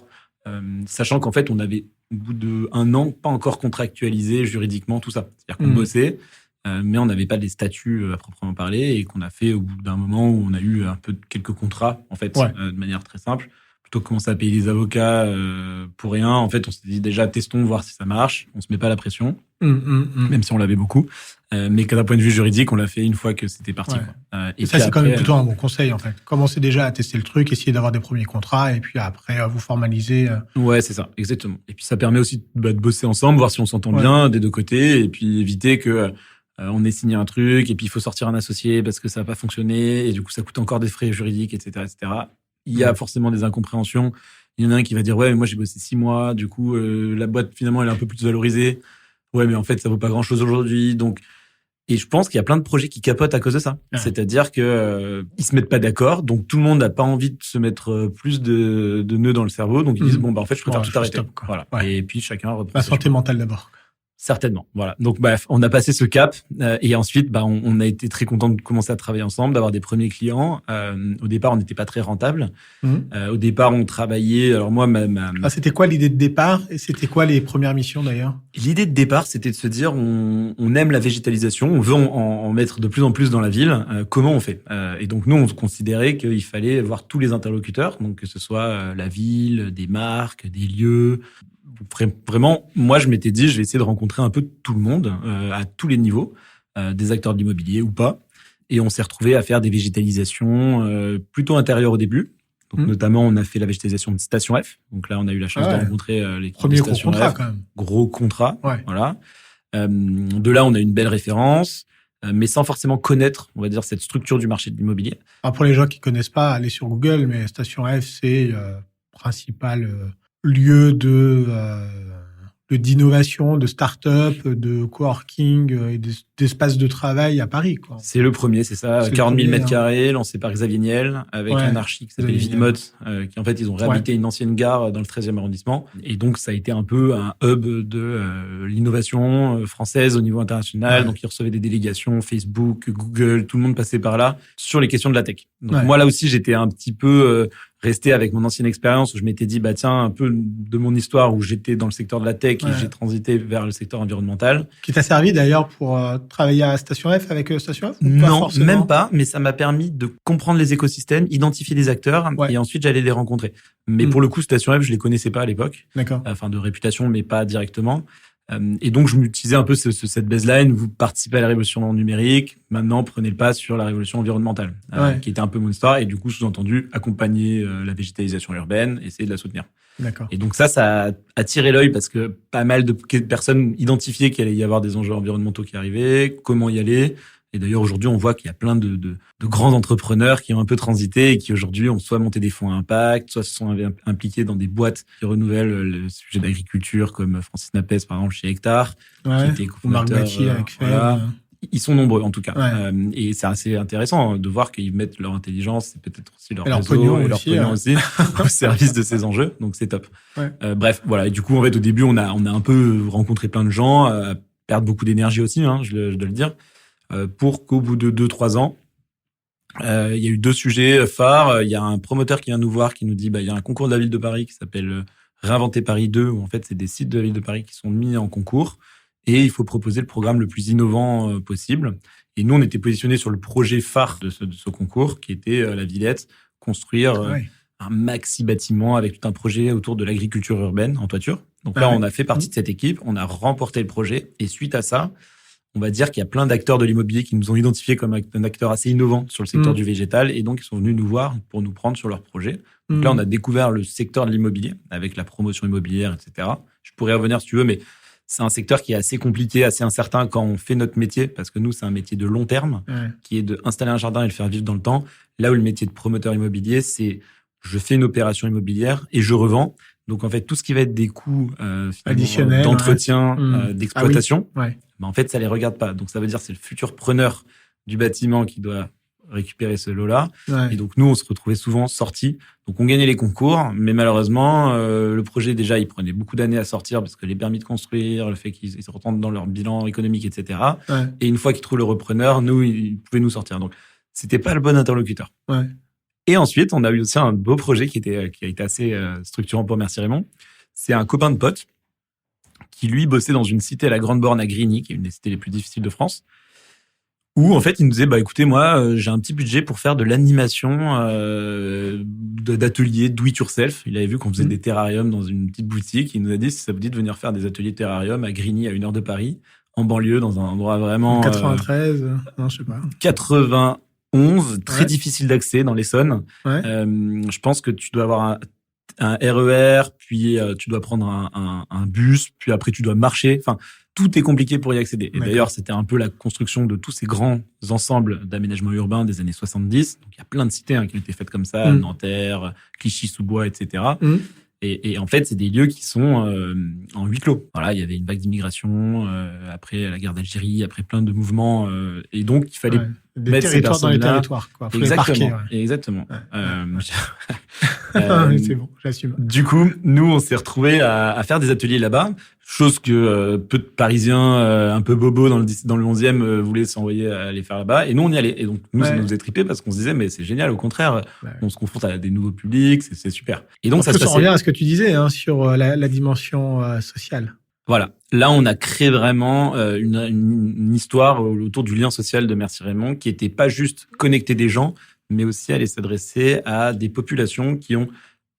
sachant qu'en fait on avait au bout d'1 an, pas encore contractualisé juridiquement, tout ça. C'est-à-dire qu'on bossait, mais on n'avait pas des statuts à proprement parler et qu'on a fait au bout d'un moment où on a eu un peu quelques contrats, en fait, de manière très simple. Plutôt que commencer à payer les avocats pour rien, en fait, on s'est dit déjà, testons, voir si ça marche. On se met pas la pression, même si on l'avait beaucoup. Mais d'un point de vue juridique, on l'a fait une fois que c'était parti. Quoi. Et ça, c'est quand même plutôt un bon conseil, en fait. Commencez déjà à tester le truc, essayez d'avoir des premiers contrats, et puis après, vous formalisez. Ouais, c'est ça, exactement. Et puis ça permet aussi de bosser ensemble, voir si on s'entend bien des deux côtés, et puis éviter que on ait signé un truc, et puis il faut sortir un associé parce que ça n'a pas fonctionné, et du coup ça coûte encore des frais juridiques, etc., etc. Il y a forcément des incompréhensions. Il y en a un qui va dire ouais, mais moi j'ai bossé 6 mois, du coup la boîte finalement elle est un peu plus valorisée. Ouais, mais en fait ça vaut pas grand chose aujourd'hui. Donc, et je pense qu'il y a plein de projets qui capotent à cause de ça. C'est-à-dire que ils se mettent pas d'accord, donc tout le monde n'a pas envie de se mettre plus de nœuds dans le cerveau, donc ils disent bon bah en fait je préfère tout arrêter. Stop, voilà. Et puis chacun reprend. La santé mentale d'abord. Certainement, voilà. Donc bref, on a passé ce cap et ensuite, on a été très content de commencer à travailler ensemble, d'avoir des premiers clients. Au départ, on n'était pas très rentable. Au départ, on travaillait. Alors moi, c'était quoi l'idée de départ et c'était quoi les premières missions d'ailleurs? L'idée de départ, c'était de se dire, on aime la végétalisation, on veut en mettre de plus en plus dans la ville. Comment on fait? Et donc nous, on considérait qu'il fallait voir tous les interlocuteurs, donc que ce soit la ville, des marques, des lieux. Vraiment, moi, je m'étais dit, je vais essayer de rencontrer un peu tout le monde, à tous les niveaux, des acteurs de l'immobilier ou pas. Et on s'est retrouvé à faire des végétalisations plutôt intérieures au début. Donc, notamment, on a fait la végétalisation de Station F. Donc là, on a eu la chance de rencontrer les premiers gros contrats, F. quand même. Gros contrat, voilà. De là, on a une belle référence, mais sans forcément connaître, on va dire, cette structure du marché de l'immobilier. Alors, pour les gens qui connaissent pas, allez sur Google, mais Station F, c'est principal lieu d'innovation, de start-up, de coworking et d'espace de travail à Paris, quoi. C'est le premier, c'est ça. 40 000 mètres carrés, lancé par Xavier Niel, avec un archi qui s'appelle Videmot, qui en fait, ils ont réhabilité une ancienne gare dans le 13e arrondissement. Et donc, ça a été un peu un hub de l'innovation française au niveau international. Donc, ils recevaient des délégations, Facebook, Google, tout le monde passait par là sur les questions de la tech. Donc, moi, là aussi, j'étais un petit peu resté avec mon ancienne expérience où je m'étais dit, bah tiens, un peu de mon histoire où j'étais dans le secteur de la tech et j'ai transité vers le secteur environnemental. Qui t'a servi d'ailleurs pour travailler à Station F avec Station F? Non, même pas, mais ça m'a permis de comprendre les écosystèmes, identifier les acteurs et ensuite j'allais les rencontrer. Mais pour le coup, Station F, je les connaissais pas à l'époque. D'accord. Enfin, de réputation, mais pas directement. Et donc, je m'utilisais un peu cette baseline. Vous participez à la révolution numérique. Maintenant, prenez le pas sur la révolution environnementale, qui était un peu mon histoire. Et du coup, sous-entendu, accompagner la végétalisation urbaine, essayer de la soutenir. D'accord. Et donc ça a attiré l'œil parce que pas mal de personnes identifiaient qu'il allait y avoir des enjeux environnementaux qui arrivaient, comment y aller. Et d'ailleurs, aujourd'hui, on voit qu'il y a plein de grands entrepreneurs qui ont un peu transité et qui aujourd'hui ont soit monté des fonds à impact, soit se sont impliqués dans des boîtes qui renouvellent le sujet d'agriculture, comme Francis Napès, par exemple, chez Hectare, qui était cofondateur. Marc Bachy avec Fer. Ils sont nombreux, en tout cas. Et c'est assez intéressant de voir qu'ils mettent leur intelligence et peut-être aussi leur réseau pognon et leur pognon aussi au service de ces enjeux. Donc, c'est top. Bref, voilà. Et du coup, en fait, au début, on a un peu rencontré plein de gens, perdre beaucoup d'énergie aussi, je dois le dire. Pour qu'au bout de 2-3 ans, il y a eu 2 sujets phares. Il y a un promoteur qui vient nous voir, qui nous dit, il y a un concours de la ville de Paris qui s'appelle Réinventer Paris 2, où en fait, c'est des sites de la ville de Paris qui sont mis en concours. Et il faut proposer le programme le plus innovant possible. Et nous, on était positionnés sur le projet phare de ce concours, qui était la Villette, construire un maxi bâtiment avec tout un projet autour de l'agriculture urbaine en toiture. Donc là, on a fait partie de cette équipe, on a remporté le projet. Et suite à ça, on va dire qu'il y a plein d'acteurs de l'immobilier qui nous ont identifiés comme un acteur assez innovant sur le secteur du végétal et donc ils sont venus nous voir pour nous prendre sur leur projet. Donc là, on a découvert le secteur de l'immobilier avec la promotion immobilière, etc. Je pourrais revenir si tu veux, mais c'est un secteur qui est assez compliqué, assez incertain quand on fait notre métier parce que nous, c'est un métier de long terme qui est d'installer un jardin et le faire vivre dans le temps. Là où le métier de promoteur immobilier, c'est je fais une opération immobilière et je revends. Donc, en fait, tout ce qui va être des coûts additionnels, d'entretien, d'exploitation, en fait, ça les regarde pas. Donc, ça veut dire c'est le futur preneur du bâtiment qui doit récupérer ce lot-là. Et donc, nous, on se retrouvait souvent sortis. Donc, on gagnait les concours, mais malheureusement, le projet, déjà, il prenait beaucoup d'années à sortir parce que les permis de construire, le fait qu'ils se retentent dans leur bilan économique, etc. Et une fois qu'ils trouvent le repreneur, nous, ils pouvaient nous sortir. Donc, c'était pas le bon interlocuteur. Et ensuite, on a eu aussi un beau projet qui a été assez structurant pour Merci Raymond. C'est un copain de pote qui lui bossait dans une cité à la Grande Borne à Grigny, qui est une des cités les plus difficiles de France, où en fait il nous disait écoutez, moi j'ai un petit budget pour faire de l'animation d'ateliers do it yourself. Il avait vu qu'on faisait des terrariums dans une petite boutique. Il nous a dit si ça vous dit de venir faire des ateliers terrarium à Grigny, à 1 heure de Paris, en banlieue, dans un endroit vraiment 93, non je sais pas. 91, très difficile d'accès dans l'Essonne. Ouais. Je pense que tu dois avoir un RER, puis tu dois prendre un bus, puis après tu dois marcher. Enfin, tout est compliqué pour y accéder. Et d'ailleurs, c'était un peu la construction de tous ces grands ensembles d'aménagement urbain des années 70. Donc, il y a plein de cités qui ont été faites comme ça, Nanterre, Clichy-sous-Bois, etc. Et en fait, c'est des lieux qui sont en huis clos. Voilà, il y avait une vague d'immigration après la guerre d'Algérie, après plein de mouvements. Et donc, il fallait des mettre territoires ces dans les personnes-là. territoires, quoi. Faut Exactement. les parquer, Exactement. C'est bon, j'assume. Du coup, nous, on s'est retrouvés à faire des ateliers là-bas, chose que peu de Parisiens un peu bobos dans le 11e voulaient s'envoyer à aller faire là-bas. Et nous, on y allait. Et donc, nous, ça nous faisait triper parce qu'on se disait, mais c'est génial, au contraire, on se confronte à des nouveaux publics, c'est super. Et donc, ça revient à ce que tu disais sur la dimension sociale. Voilà. Là, on a créé vraiment une histoire autour du lien social de Merci Raymond qui était pas juste connecter des gens, mais aussi aller s'adresser à des populations qui ont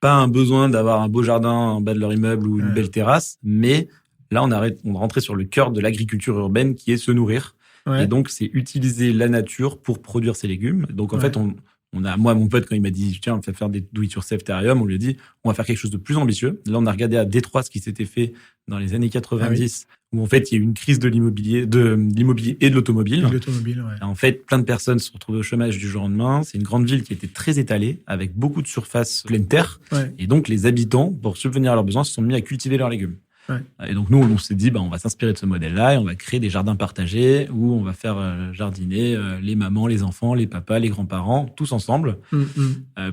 pas un besoin d'avoir un beau jardin en bas de leur immeuble ou une belle terrasse, mais là, on rentrait sur le cœur de l'agriculture urbaine qui est se nourrir. Et donc, c'est utiliser la nature pour produire ses légumes. Donc, en fait, moi, mon pote, quand il m'a dit, tiens, on va faire des do-it-yourself terrarium, on lui a dit, on va faire quelque chose de plus ambitieux. Là, on a regardé à Détroit ce qui s'était fait dans les années 90, où en fait, il y a eu une crise de l'immobilier et de l'automobile. En fait, plein de personnes se sont retrouvées au chômage du jour au lendemain. C'est une grande ville qui était très étalée, avec beaucoup de surface pleine terre. Et donc, les habitants, pour subvenir à leurs besoins, se sont mis à cultiver leurs légumes. Et donc, nous, on s'est dit, on va s'inspirer de ce modèle-là et on va créer des jardins partagés où on va faire jardiner les mamans, les enfants, les papas, les grands-parents, tous ensemble.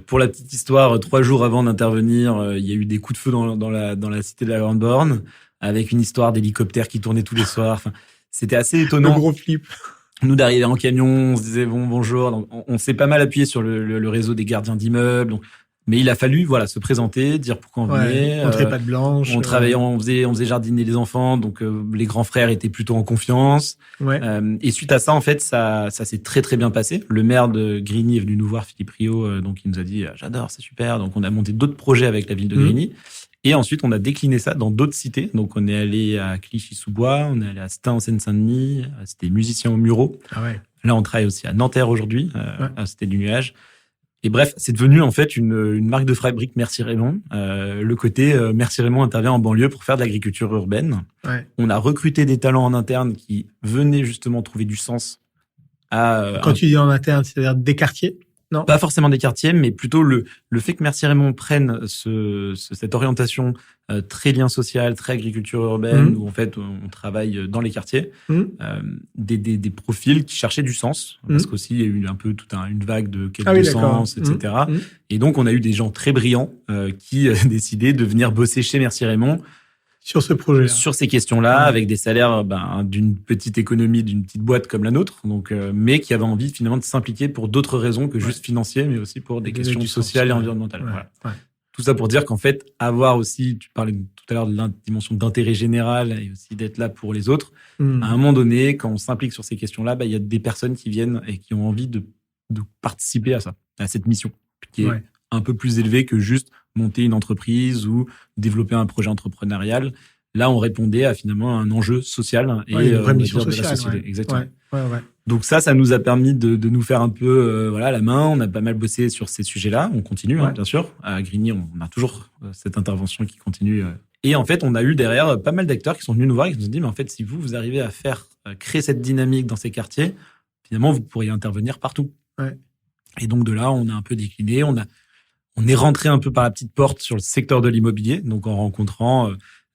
Pour la petite histoire, 3 jours avant d'intervenir, il y a eu des coups de feu dans la cité de la Grande Borne avec une histoire d'hélicoptère qui tournait tous les soirs. Enfin, c'était assez étonnant. Le gros flip. Nous, d'arriver en camion, on se disait bonjour. Donc, on s'est pas mal appuyé sur le réseau des gardiens d'immeubles. Mais il a fallu, se présenter, dire pourquoi on venait. Montrer patte blanche. On travaillait, on faisait jardiner les enfants, donc les grands frères étaient plutôt en confiance. Et suite à ça, en fait, ça s'est très très bien passé. Le maire de Grigny est venu nous voir, Philippe Rio, donc il nous a dit j'adore, c'est super. Donc on a monté d'autres projets avec la ville de Grigny. Et ensuite, on a décliné ça dans d'autres cités. Donc on est allé à Clichy-sous-Bois, on est allé à Stein en Seine-Saint-Denis, c'était Musiciens au Murau. Là, on travaille aussi à Nanterre aujourd'hui, à Cité du Nuage. Et bref, c'est devenu en fait une marque de fabrique Merci Raymond. Le côté Merci Raymond intervient en banlieue pour faire de l'agriculture urbaine. On a recruté des talents en interne qui venaient justement trouver du sens à... Quand tu dis en interne, c'est-à-dire des quartiers ? Non. Pas forcément des quartiers, mais plutôt le fait que Merci Raymond prenne cette orientation très lien social, très agriculture urbaine, où en fait on travaille dans les quartiers, des profils qui cherchaient du sens, parce qu'aussi il y a eu un peu une vague de quête de sens, etc. Et donc on a eu des gens très brillants qui décidaient de venir bosser chez Merci Raymond. Sur ce projet, sur ces questions-là, avec des salaires d'une petite économie, d'une petite boîte comme la nôtre, donc mais qui avait envie finalement de s'impliquer pour d'autres raisons que juste financières, mais aussi pour des questions sociales et environnementales. Tout ça pour dire qu'en fait, avoir aussi, tu parlais tout à l'heure de la dimension d'intérêt général et aussi d'être là pour les autres. À un moment donné, quand on s'implique sur ces questions-là, il y a des personnes qui viennent et qui ont envie de participer à ça, à cette mission, qui est un peu plus élevée que juste monter une entreprise ou développer un projet entrepreneurial. Là, on répondait à finalement un enjeu social et une vraie mission de sociale. la société. Exactement. Ouais. Donc ça nous a permis de nous faire un peu la main. On a pas mal bossé sur ces sujets-là. On continue, bien sûr. À Grigny, on a toujours cette intervention qui continue. Et en fait, on a eu derrière pas mal d'acteurs qui sont venus nous voir et qui nous ont dit, mais en fait, si vous arrivez à créer cette dynamique dans ces quartiers, finalement, vous pourriez intervenir partout. Et donc de là, on a un peu décliné. On est rentré un peu par la petite porte sur le secteur de l'immobilier, donc en rencontrant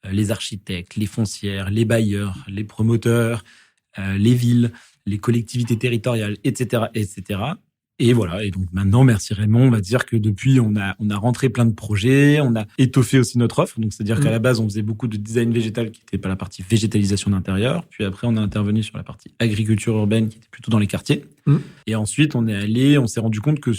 les architectes, les foncières, les bailleurs, les promoteurs, les villes, les collectivités territoriales, etc., etc. Et voilà. Et donc maintenant, Merci Raymond, on va dire que depuis, on a rentré plein de projets, on a étoffé aussi notre offre. Donc c'est-à-dire qu'à la base, on faisait beaucoup de design végétal qui était pas la partie végétalisation d'intérieur. Puis après, on a intervenu sur la partie agriculture urbaine qui était plutôt dans les quartiers. Et ensuite, on s'est rendu compte que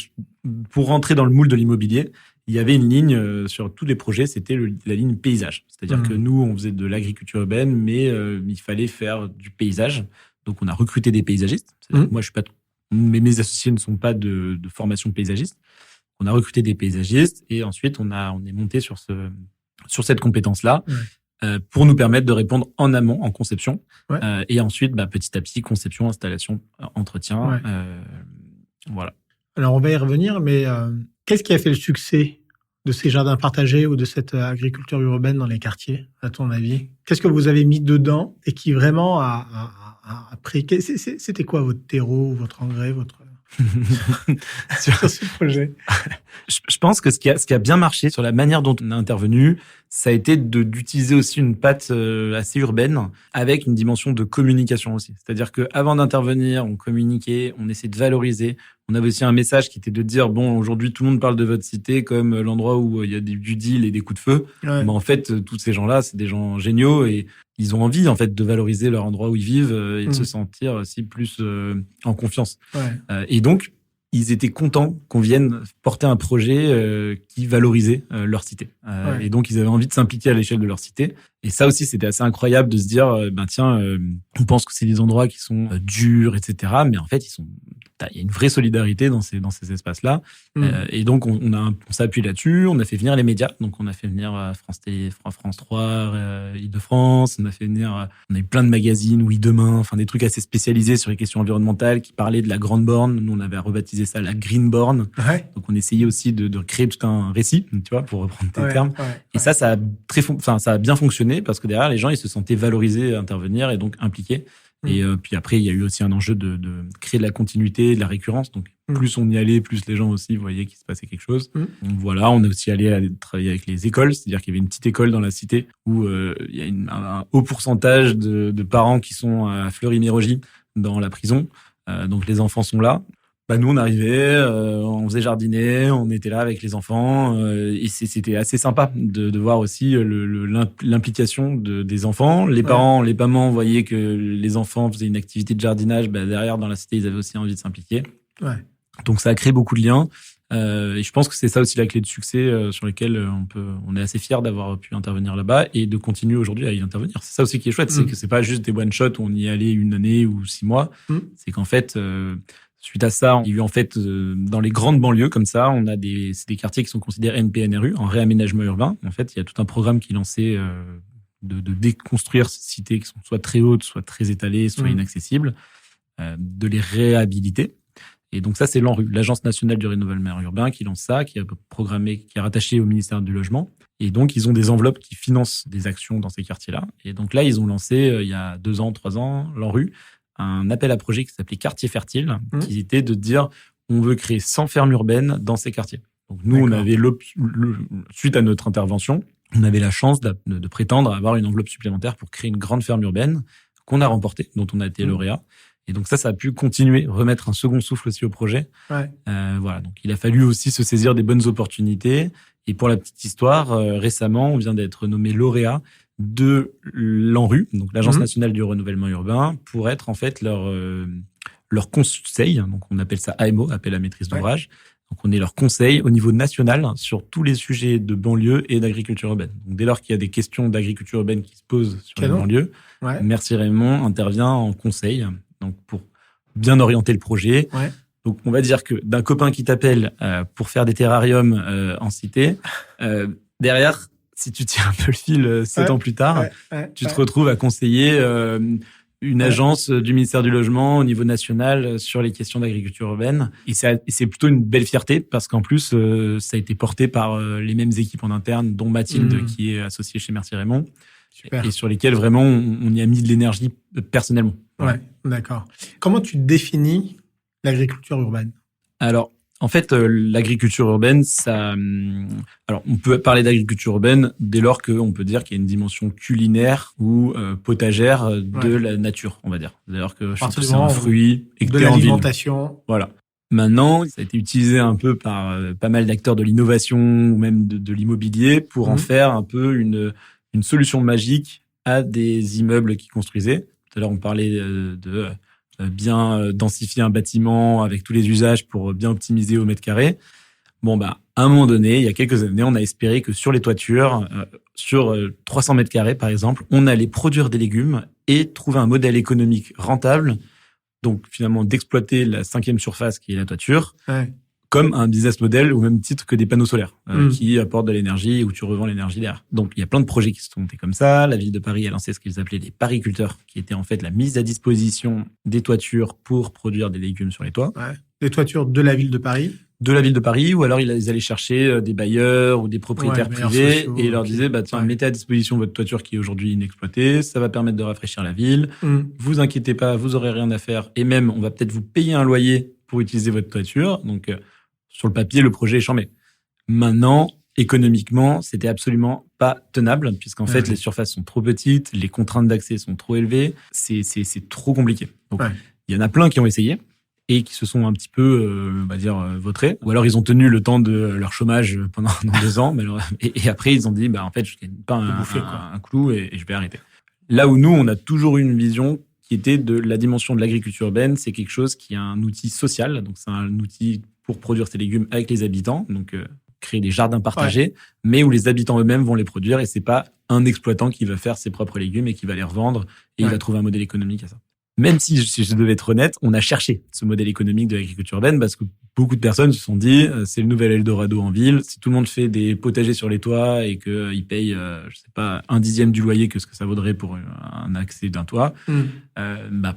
pour rentrer dans le moule de l'immobilier, il y avait une ligne sur tous les projets, c'était la ligne paysage. C'est-à-dire que nous, on faisait de l'agriculture urbaine, mais il fallait faire du paysage. Donc, on a recruté des paysagistes. Moi, je suis pas, mes associés ne sont pas de formation paysagiste. On a recruté des paysagistes et ensuite, on est monté sur cette compétence-là pour nous permettre de répondre en amont, en conception. Et ensuite, petit à petit, conception, installation, entretien. Voilà. Alors, on va y revenir, mais qu'est-ce qui a fait le succès de ces jardins partagés ou de cette agriculture urbaine dans les quartiers, à ton avis? Qu'est-ce que vous avez mis dedans et qui vraiment a pris... C'était quoi votre terreau, votre engrais, sur ce projet? Je pense que ce qui a bien marché sur la manière dont on a intervenu, ça a été d'utiliser aussi une patte assez urbaine avec une dimension de communication aussi. C'est-à-dire qu'avant d'intervenir, on communiquait, on essayait de valoriser. On avait aussi un message qui était de dire, bon, aujourd'hui, tout le monde parle de votre cité comme l'endroit où il y a du deal et des coups de feu. Mais en fait, tous ces gens-là, c'est des gens géniaux et ils ont envie, en fait, de valoriser leur endroit où ils vivent et de se sentir aussi plus en confiance. Et donc, ils étaient contents qu'on vienne porter un projet qui valorisait leur cité. Et donc, ils avaient envie de s'impliquer à l'échelle de leur cité. Et ça aussi, c'était assez incroyable de se dire, on pense que c'est des endroits qui sont durs, etc. Mais en fait, il y a une vraie solidarité dans ces espaces-là. Et donc, on s'est appuyé là-dessus. On a fait venir les médias. Donc, on a fait venir France Télé, France 3, Île-de-France. On a eu plein de magazines, Oui Demain, enfin des trucs assez spécialisés sur les questions environnementales qui parlaient de la Grande Borne. Nous, on avait rebaptisé ça la Green Borne. Donc, on essayait aussi de créer tout un récit, tu vois, pour reprendre tes termes. Et ça a bien fonctionné parce que derrière, les gens, ils se sentaient valorisés à intervenir et donc impliqués. Et puis après, il y a eu aussi un enjeu de créer de la continuité, de la récurrence. Donc, plus on y allait, plus les gens aussi voyaient qu'il se passait quelque chose. Donc voilà, on est aussi allé travailler avec les écoles. C'est-à-dire qu'il y avait une petite école dans la cité où il y a un haut pourcentage de parents qui sont à Fleury-Mérogis dans la prison. Donc, les enfants sont là. Nous, on arrivait, on faisait jardiner, on était là avec les enfants. Et c'était assez sympa de voir aussi l'implication des enfants. Les parents, les mamans voyaient que les enfants faisaient une activité de jardinage. Derrière, dans la cité, ils avaient aussi envie de s'impliquer. Donc, ça a créé beaucoup de liens. Et je pense que c'est ça aussi la clé de succès sur lesquels on est assez fiers d'avoir pu intervenir là-bas et de continuer aujourd'hui à y intervenir. C'est ça aussi qui est chouette, c'est que c'est pas juste des one-shots où on y allait une année ou 6 mois. C'est qu'en fait... Suite à ça, il y a eu en fait dans les grandes banlieues comme ça, c'est des quartiers qui sont considérés NPNRU, en réaménagement urbain. En fait, il y a tout un programme qui est lancé de déconstruire ces cités qui sont soit très hautes, soit très étalées, soit inaccessibles, de les réhabiliter. Et donc ça, c'est l'ANRU, l'Agence nationale du renouvellement urbain, qui lance ça, qui est rattaché au ministère du Logement. Et donc, ils ont des enveloppes qui financent des actions dans ces quartiers-là. Et donc là, ils ont lancé, il y a 2 ans, 3 ans, l'ANRU, un appel à projet qui s'appelait Quartier Fertile, qui était de dire on veut créer 100 fermes urbaines dans ces quartiers. Donc nous, on avait suite à notre intervention, on avait la chance de prétendre à avoir une enveloppe supplémentaire pour créer une grande ferme urbaine qu'on a remportée, dont on a été lauréat. Et donc ça a pu continuer, remettre un second souffle aussi au projet. Voilà, donc il a fallu aussi se saisir des bonnes opportunités. Et pour la petite histoire, récemment, on vient d'être nommé lauréat de l'ANRU, donc l'Agence nationale du renouvellement urbain, pour être en fait leur conseil. Donc on appelle ça AMO, appel à maîtrise d'ouvrage. Donc on est leur conseil au niveau national sur tous les sujets de banlieue et d'agriculture urbaine. Donc dès lors qu'il y a des questions d'agriculture urbaine qui se posent sur les banlieues, Merci Raymond intervient en conseil, donc pour bien orienter le projet. Donc on va dire que d'un copain qui t'appelle pour faire des terrariums en cité, derrière, si tu tires un peu le fil 7 ans plus tard, tu te retrouves à conseiller une agence du ministère du Logement au niveau national sur les questions d'agriculture urbaine. Et c'est plutôt une belle fierté parce qu'en plus, ça a été porté par les mêmes équipes en interne, dont Mathilde, qui est associée chez Merci Raymond. Super. Et sur lesquelles vraiment on y a mis de l'énergie personnellement. D'accord. Comment tu définis l'agriculture urbaine? Alors, en fait, l'agriculture urbaine, alors on peut parler d'agriculture urbaine dès lors qu'on peut dire qu'il y a une dimension culinaire ou potagère de la nature, on va dire. Dès lors que c'est un fruit et que de l'alimentation. Voilà. Maintenant, ça a été utilisé un peu par pas mal d'acteurs de l'innovation ou même de l'immobilier pour en faire un peu une solution magique à des immeubles qui construisaient. Tout à l'heure, on parlait de bien densifier un bâtiment avec tous les usages pour bien optimiser au mètre carré. À un moment donné, il y a quelques années, on a espéré que sur les toitures, sur 300 mètres carrés par exemple, on allait produire des légumes et trouver un modèle économique rentable, donc finalement d'exploiter la 5e surface qui est la toiture, comme un business model au même titre que des panneaux solaires qui apportent de l'énergie et où tu revends l'énergie derrière. Donc il y a plein de projets qui se sont montés comme ça. La ville de Paris a lancé ce qu'ils appelaient les pariculteurs, qui était en fait la mise à disposition des toitures pour produire des légumes sur les toits. Les toitures de la ville de Paris. De la ville de Paris, ou alors ils allaient chercher des bailleurs ou des propriétaires privés sociaux, et ils leur disaient mettez à disposition votre toiture qui est aujourd'hui inexploitée, ça va permettre de rafraîchir la ville. Vous inquiétez pas, vous aurez rien à faire et même on va peut-être vous payer un loyer pour utiliser votre toiture. Donc sur le papier, le projet est chambé. Maintenant, économiquement, c'était absolument pas tenable puisqu'en fait les surfaces sont trop petites, les contraintes d'accès sont trop élevées, c'est trop compliqué. Donc il y en a plein qui ont essayé et qui se sont un petit peu, vautrés. Ou alors, ils ont tenu le temps de leur chômage pendant 2 ans. Et après, ils ont dit, en fait, je gagne pas un clou et je vais arrêter. Là où nous, on a toujours eu une vision qui était de la dimension de l'agriculture urbaine. C'est quelque chose qui est un outil social. Donc, c'est un outil pour produire ces légumes avec les habitants. Donc, créer des jardins partagés, mais où les habitants eux-mêmes vont les produire. Et c'est pas un exploitant qui va faire ses propres légumes et qui va les revendre. Et il va trouver un modèle économique à ça. Même si je devais être honnête, on a cherché ce modèle économique de l'agriculture urbaine parce que beaucoup de personnes se sont dit c'est le nouvel Eldorado en ville. Si tout le monde fait des potagers sur les toits et qu'ils payent, je sais pas, 1/10 du loyer que ce que ça vaudrait pour un accès d'un toit,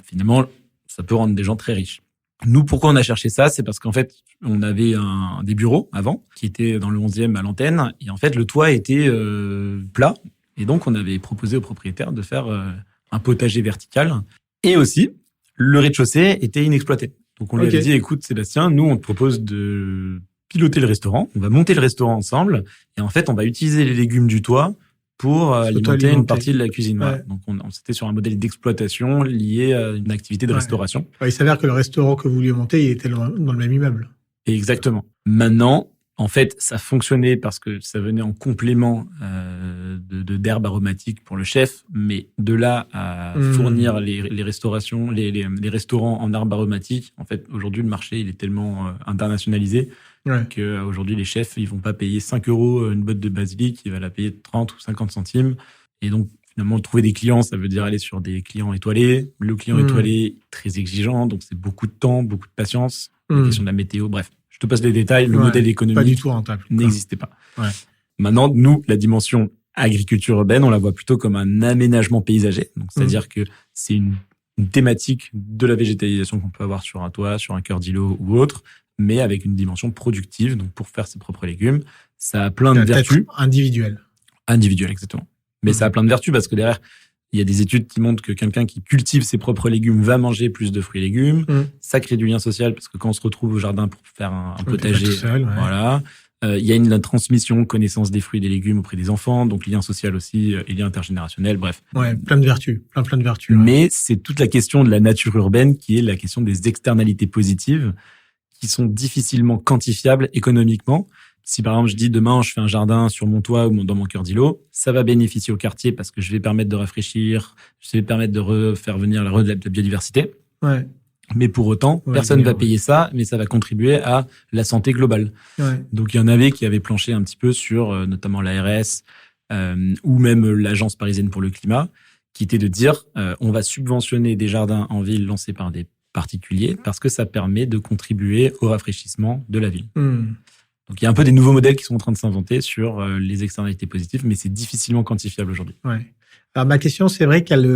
finalement, ça peut rendre des gens très riches. Nous, pourquoi on a cherché ça? C'est parce qu'en fait, on avait des bureaux avant qui étaient dans le 11e à l'antenne et en fait, le toit était plat et donc on avait proposé aux propriétaires de faire un potager vertical. Et aussi, le rez-de-chaussée était inexploité. Donc, on lui avait dit, écoute, Sébastien, nous, on te propose de piloter le restaurant. On va monter le restaurant ensemble. Et en fait, on va utiliser les légumes du toit pour alimenter une partie de la cuisine. Voilà. Donc, c'était sur un modèle d'exploitation lié à une activité de restauration. Il s'avère que le restaurant que vous vouliez monter, il était dans le même immeuble. Et exactement. Maintenant, en fait, ça fonctionnait parce que ça venait en complément d'herbes aromatiques pour le chef, mais de là à fournir les restaurations, les restaurants en herbes aromatiques, en fait, aujourd'hui, le marché, il est tellement internationalisé qu'aujourd'hui, les chefs, ils vont pas payer 5 € une botte de basilic, ils vont la payer 30 ou 50 centimes. Et donc, finalement, trouver des clients, ça veut dire aller sur des clients étoilés. Le client étoilé, très exigeant, donc c'est beaucoup de temps, beaucoup de patience, la question de la météo, bref. Je te passe les détails, le modèle économique pas du tout rentable, n'existait pas. Maintenant, nous, la dimension agriculture urbaine, on la voit plutôt comme un aménagement paysager. Donc, c'est-à-dire que c'est une thématique de la végétalisation qu'on peut avoir sur un toit, sur un cœur d'îlot ou autre, mais avec une dimension productive, donc pour faire ses propres légumes. Ça a plein de vertus. Individuelles, exactement. Mais ça a plein de vertus parce que derrière, il y a des études qui montrent que quelqu'un qui cultive ses propres légumes va manger plus de fruits et légumes. Ça crée du lien social parce que quand on se retrouve au jardin pour faire un potager, voilà. Il y a la transmission, connaissance des fruits et des légumes auprès des enfants, donc lien social aussi, et lien intergénérationnel, bref. Plein de vertus, plein de vertus. Mais c'est toute la question de la nature urbaine qui est la question des externalités positives qui sont difficilement quantifiables économiquement. Si par exemple je dis demain je fais un jardin sur mon toit ou dans mon cœur d'îlot, ça va bénéficier au quartier parce que je vais permettre de rafraîchir, je vais permettre de faire venir la biodiversité. Mais pour autant, personne ne va payer ça, mais ça va contribuer à la santé globale. Donc il y en avait qui avaient planché un petit peu sur notamment l'ARS ou même l'Agence parisienne pour le climat, qui était de dire on va subventionner des jardins en ville lancés par des particuliers parce que ça permet de contribuer au rafraîchissement de la ville. Donc, il y a un peu des nouveaux modèles qui sont en train de s'inventer sur les externalités positives, mais c'est difficilement quantifiable aujourd'hui. Alors, ma question, c'est vrai qu'elle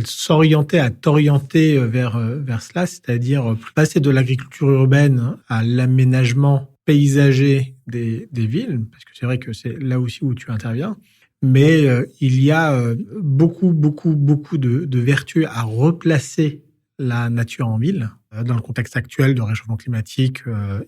s'orientait à t'orienter vers cela, c'est-à-dire passer de l'agriculture urbaine à l'aménagement paysager des villes, parce que c'est vrai que c'est là aussi où tu interviens. Mais il y a beaucoup de vertus à replacer la nature en ville, dans le contexte actuel de réchauffement climatique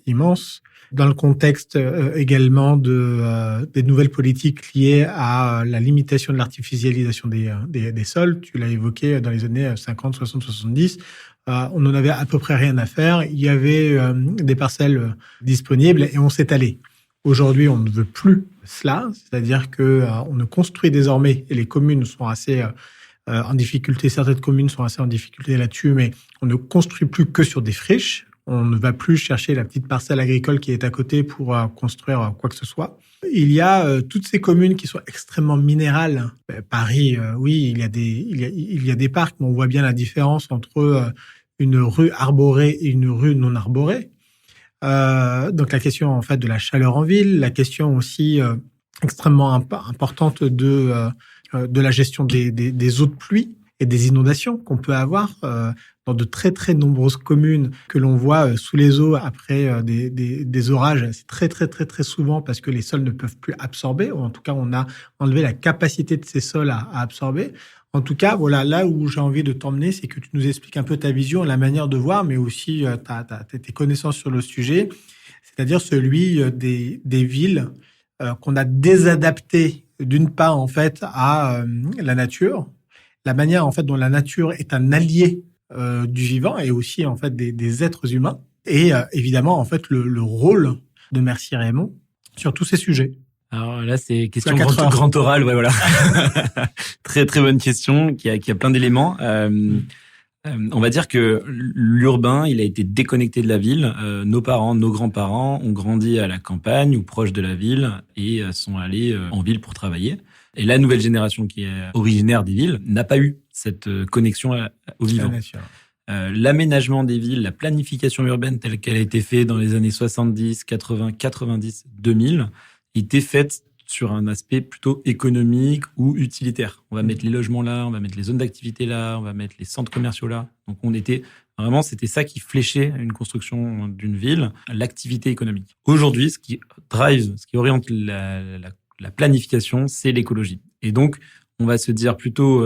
immense, dans le contexte également des nouvelles politiques liées à la limitation de l'artificialisation des sols. Tu l'as évoqué dans les années 50, 60, 70. On n'en avait à peu près rien à faire. Il y avait des parcelles disponibles et on s'est allé. Aujourd'hui, on ne veut plus cela, c'est-à-dire que on ne construit désormais, et les communes sont assez en difficulté, certaines communes sont assez en difficulté là-dessus, mais on ne construit plus que sur des friches. On ne va plus chercher la petite parcelle agricole qui est à côté pour construire quoi que ce soit. Il y a toutes ces communes qui sont extrêmement minérales. Paris, oui, il y a des parcs, mais on voit bien la différence entre une rue arborée et une rue non arborée. Donc la question en fait de la chaleur en ville, la question aussi extrêmement importante de la gestion des eaux de pluie et des inondations qu'on peut avoir dans de très très nombreuses communes que l'on voit sous les eaux après des orages. C'est très très très très souvent parce que les sols ne peuvent plus absorber, ou en tout cas on a enlevé la capacité de ces sols à absorber. En tout cas, voilà, là où j'ai envie de t'emmener, c'est que tu nous expliques un peu ta vision, la manière de voir, mais aussi tes connaissances sur le sujet, c'est-à-dire celui des villes qu'on a désadaptées d'une part en fait à la nature, la manière en fait dont la nature est un allié du vivant et aussi en fait des êtres humains, et évidemment en fait le rôle de Merci Raymond sur tous ces sujets. Alors là, c'est question grand oral, ouais, voilà. Très très bonne question qui a plein d'éléments. On va dire que l'urbain, il a été déconnecté de la ville. Nos parents, nos grands-parents ont grandi à la campagne ou proche de la ville et sont allés en ville pour travailler. Et la nouvelle génération qui est originaire des villes n'a pas eu cette connexion au vivant. L'aménagement des villes, la planification urbaine telle qu'elle a été faite dans les années 70, 80, 90, 2000, était faite sur un aspect plutôt économique ou utilitaire. On va mettre les logements là, on va mettre les zones d'activité là, on va mettre les centres commerciaux là. Donc c'était ça qui fléchait une construction d'une ville, l'activité économique. Aujourd'hui, ce qui oriente la planification, c'est l'écologie. Et donc, on va se dire plutôt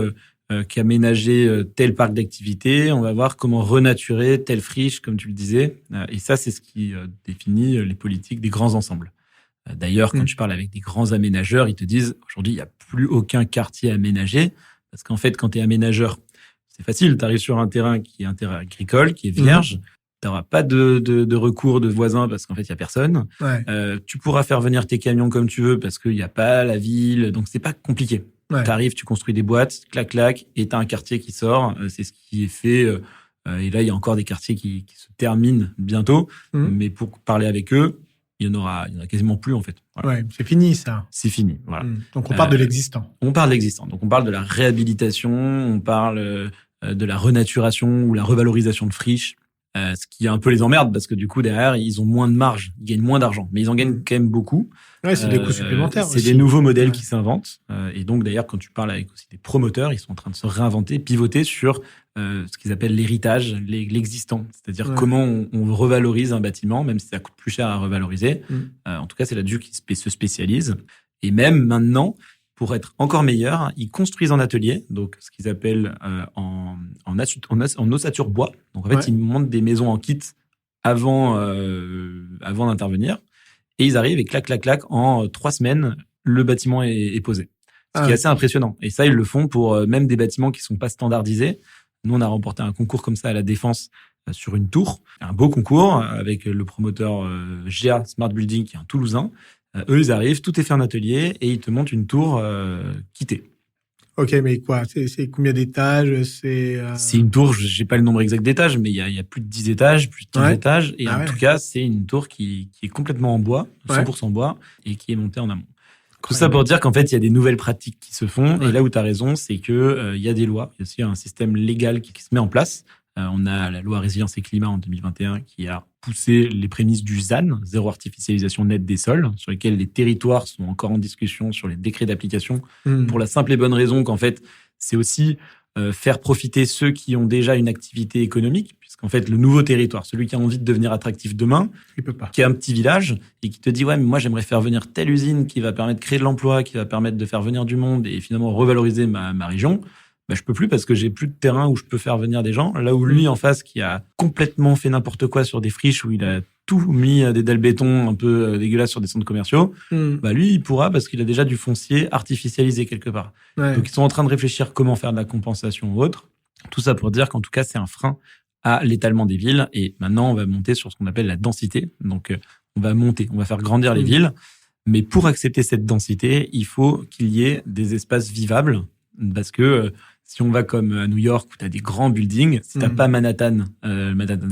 qu'aménager tel parc d'activité, on va voir comment renaturer telle friche, comme tu le disais. Et ça, c'est ce qui définit les politiques des grands ensembles. D'ailleurs, quand tu parles avec des grands aménageurs, ils te disent aujourd'hui, il n'y a plus aucun quartier aménagé. Parce qu'en fait, quand tu es aménageur, c'est facile. Tu arrives sur un terrain qui est un terrain agricole, qui est vierge. Tu n'auras pas de recours de voisins parce qu'en fait, il n'y a personne. Ouais. Tu pourras faire venir tes camions comme tu veux parce qu'il n'y a pas la ville. Donc, c'est pas compliqué. Ouais. Tu arrives, tu construis des boîtes, clac, et tu as un quartier qui sort. C'est ce qui est fait. Et là, il y a encore des quartiers qui se terminent bientôt. Mais pour parler avec eux, il y en aura quasiment plus, en fait. Voilà. Ouais, c'est fini, ça. C'est fini, voilà. Donc, on parle de l'existant. On parle de l'existant. Donc, on parle de la réhabilitation, on parle de la renaturation ou la revalorisation de friches. Ce qui un peu les emmerde parce que du coup, derrière, ils ont moins de marge, ils gagnent moins d'argent. Mais ils en gagnent quand même beaucoup. Ouais, c'est des coûts supplémentaires c'est aussi. Des nouveaux modèles qui s'inventent. Et donc, d'ailleurs, quand tu parles avec aussi des promoteurs, ils sont en train de se réinventer, pivoter sur ce qu'ils appellent l'héritage, l'existant. C'est-à-dire comment on revalorise un bâtiment, même si ça coûte plus cher à revaloriser. En tout cas, c'est là-dessus qu'ils se spécialisent. Et même maintenant, pour être encore meilleur, ils construisent en atelier, donc ce qu'ils appellent en ossature bois. Donc en fait, ils montent des maisons en kit avant d'intervenir. Et ils arrivent et clac, en 3 semaines, le bâtiment est posé. Ce qui est assez impressionnant. Et ça, ils le font pour même des bâtiments qui sont pas standardisés. Nous, on a remporté un concours comme ça à la Défense sur une tour. Un beau concours avec le promoteur GA Smart Building, qui est un Toulousain. Eux, ils arrivent, tout est fait en atelier et ils te montent une tour quittée. Ok, mais quoi, c'est combien d'étages? C'est une tour, j'ai pas le nombre exact d'étages, mais il y a plus de 10 étages, plus de 15 étages. Et en tout cas, c'est une tour qui est complètement en bois, 100% bois, et qui est montée en amont. Tout ça pour dire qu'en fait, il y a des nouvelles pratiques qui se font. Et là où tu as raison, c'est que il y a des lois. Il y a aussi un système légal qui se met en place. On a la loi Résilience et Climat en 2021 qui a poussé les prémices du ZAN, zéro artificialisation nette des sols, sur lesquels les territoires sont encore en discussion sur les décrets d'application, pour la simple et bonne raison qu'en fait, c'est aussi faire profiter ceux qui ont déjà une activité économique, puisqu'en fait, le nouveau territoire, celui qui a envie de devenir attractif demain, il peut pas. Qui est un petit village et qui te dit « Ouais, mais moi, j'aimerais faire venir telle usine qui va permettre de créer de l'emploi, qui va permettre de faire venir du monde et finalement revaloriser ma région », je peux plus parce que j'ai plus de terrain où je peux faire venir des gens. Là où lui, en face, qui a complètement fait n'importe quoi sur des friches où il a tout mis des dalles béton un peu dégueulasses sur des centres commerciaux, lui, il pourra parce qu'il a déjà du foncier artificialisé quelque part. Ouais. Donc, ils sont en train de réfléchir comment faire de la compensation ou autre. Tout ça pour dire qu'en tout cas, c'est un frein à l'étalement des villes. Et maintenant, on va monter sur ce qu'on appelle la densité. Donc, on va faire grandir les villes. Mais pour accepter cette densité, il faut qu'il y ait des espaces vivables parce que Si on va comme à New York où tu as des grands buildings, si tu n'as pas Manhattan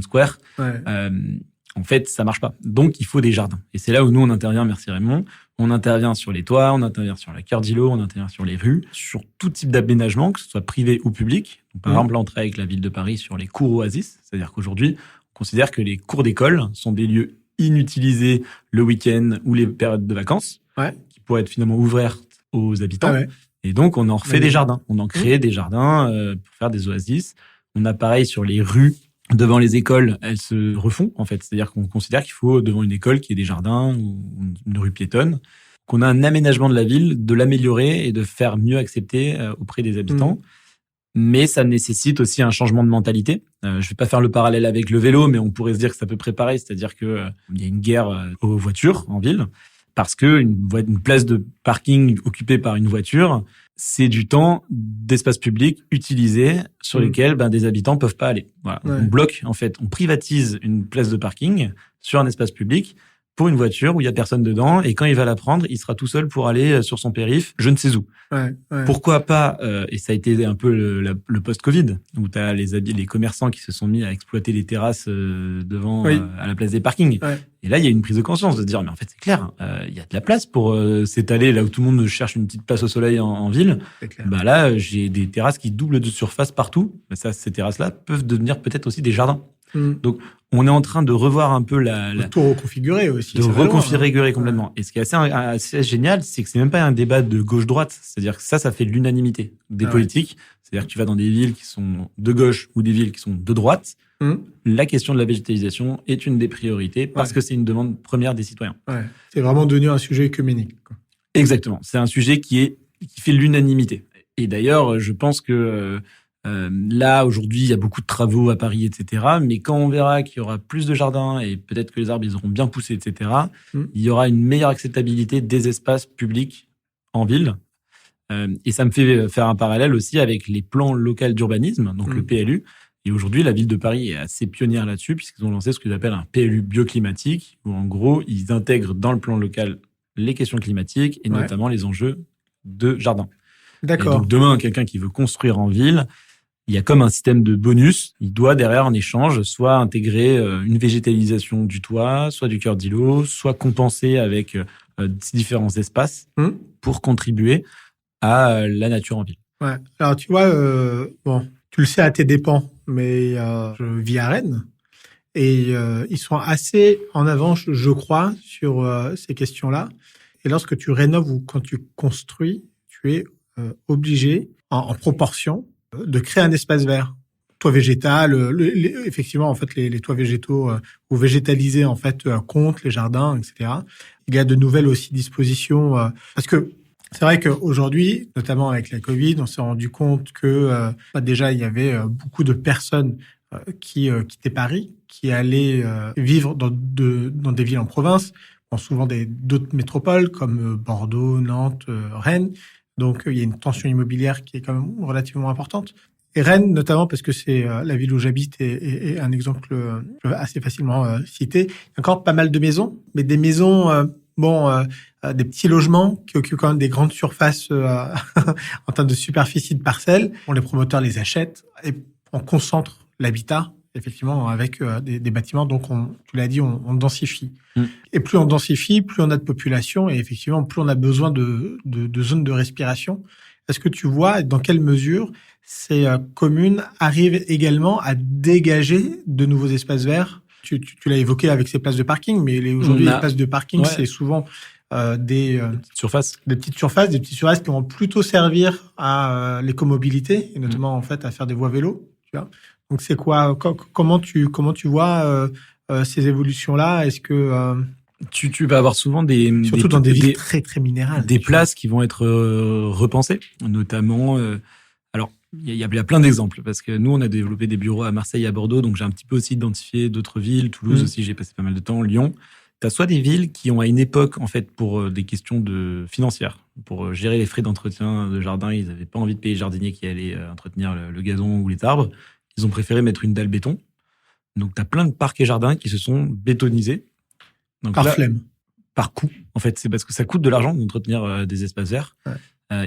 Square, en fait, ça marche pas. Donc, il faut des jardins. Et c'est là où nous, on intervient, merci Raymond. On intervient sur les toits, on intervient sur la cœur d'îlot, on intervient sur les rues, sur tout type d'aménagement, que ce soit privé ou public. Donc, par exemple, là, on travaille avec la ville de Paris sur les cours oasis. C'est-à-dire qu'aujourd'hui, on considère que les cours d'école sont des lieux inutilisés le week-end ou les périodes de vacances, qui pourraient être finalement ouvertes aux habitants. Et donc, on en refait des jardins. On en crée des jardins pour faire des oasis. On a pareil sur les rues. Devant les écoles, elles se refont, en fait. C'est-à-dire qu'on considère qu'il faut, devant une école, qu'il y ait des jardins ou une rue piétonne, qu'on a un aménagement de la ville, de l'améliorer et de faire mieux accepter auprès des habitants. Mais ça nécessite aussi un changement de mentalité. Je vais pas faire le parallèle avec le vélo, mais on pourrait se dire que c'est à peu près pareil. C'est-à-dire que il y a une guerre aux voitures en ville, parce que une place de parking occupée par une voiture, c'est du temps d'espace public utilisé sur lesquels des habitants peuvent pas aller. Voilà. On bloque, en fait, on privatise une place de parking sur un espace public pour une voiture où il y a personne dedans, et quand il va la prendre, il sera tout seul pour aller sur son périph', je ne sais où. Pourquoi pas, et ça a été un peu le post-Covid, où tu as les commerçants qui se sont mis à exploiter les terrasses devant à la place des parkings. Et là, il y a une prise de conscience de se dire, mais en fait, c'est clair, il y a de la place pour s'étaler là où tout le monde cherche une petite place au soleil en ville. Là, j'ai des terrasses qui doublent de surface partout. Ces terrasses-là peuvent devenir peut-être aussi des jardins. Donc, on est en train de revoir un peu tout reconfigurer aussi. De reconfigurer complètement. Et ce qui est assez génial, c'est que c'est même pas un débat de gauche-droite. C'est-à-dire que ça fait l'unanimité des politiques. C'est-à-dire que tu vas dans des villes qui sont de gauche ou des villes qui sont de droite. La question de la végétalisation est une des priorités parce que c'est une demande première des citoyens. C'est vraiment devenu un sujet œcuménique. Exactement. C'est un sujet qui fait l'unanimité. Et d'ailleurs, je pense que là, aujourd'hui, il y a beaucoup de travaux à Paris, etc. Mais quand on verra qu'il y aura plus de jardins et peut-être que les arbres, ils auront bien poussé, etc., il y aura une meilleure acceptabilité des espaces publics en ville. Et ça me fait faire un parallèle aussi avec les plans locaux d'urbanisme, donc le PLU. Et aujourd'hui, la ville de Paris est assez pionnière là-dessus, puisqu'ils ont lancé ce qu'ils appellent un PLU bioclimatique, où en gros, ils intègrent dans le plan local les questions climatiques et notamment les enjeux de jardin. D'accord. Et donc demain, quelqu'un qui veut construire en ville, il y a comme un système de bonus. Il doit derrière, en échange, soit intégrer une végétalisation du toit, soit du cœur d'îlot, soit compenser avec différents espaces pour contribuer à la nature en ville. Alors tu vois, tu le sais à tes dépens, mais je vis à Rennes et ils sont assez en avance, je crois, sur ces questions-là. Et lorsque tu rénoves ou quand tu construis, tu es obligé, en proportion, de créer un espace vert. Toit végétal, effectivement, en fait, les toits végétaux ou végétalisés, en fait, comptent, les jardins, etc. Il y a de nouvelles aussi dispositions, parce que c'est vrai qu'aujourd'hui, notamment avec la Covid, on s'est rendu compte que déjà, il y avait beaucoup de personnes qui quittaient Paris, qui allaient vivre dans des villes en province, souvent d'autres métropoles comme Bordeaux, Nantes, Rennes. Donc, il y a une tension immobilière qui est quand même relativement importante. Et Rennes, notamment parce que c'est la ville où j'habite et un exemple assez facilement cité. Il y a encore pas mal de maisons, mais des maisons, des petits logements qui occupent quand même des grandes surfaces en termes de superficie de parcelles. Les promoteurs les achètent et on concentre l'habitat, effectivement, avec des bâtiments. Donc, tu l'as dit, on densifie. Et plus on densifie, plus on a de population et effectivement, plus on a besoin de zones de respiration. Est-ce que tu vois dans quelle mesure ces communes arrivent également à dégager de nouveaux espaces verts? Tu l'as évoqué avec ces places de parking, mais aujourd'hui, les places de parking, c'est souvent des petites surfaces qui vont plutôt servir à l'écomobilité et notamment en fait à faire des voies vélo. Tu vois. Donc c'est quoi? Comment tu vois ces évolutions-là? Est-ce que tu vas avoir souvent surtout dans des villes très très minérales, des places qui vont être repensées, notamment. Alors il y a plein d'exemples parce que nous on a développé des bureaux à Marseille, à Bordeaux, donc j'ai un petit peu aussi identifié d'autres villes. Toulouse aussi, j'ai passé pas mal de temps. Lyon. T'as soit des villes qui ont à une époque en fait pour des questions financières, pour gérer les frais d'entretien de jardin, ils n'avaient pas envie de payer les jardiniers qui allaient entretenir le gazon ou les arbres. Ils ont préféré mettre une dalle béton. Donc, tu as plein de parcs et jardins qui se sont bétonisés. Donc, flemme. Par coût. En fait, c'est parce que ça coûte de l'argent d'entretenir des espaces verts.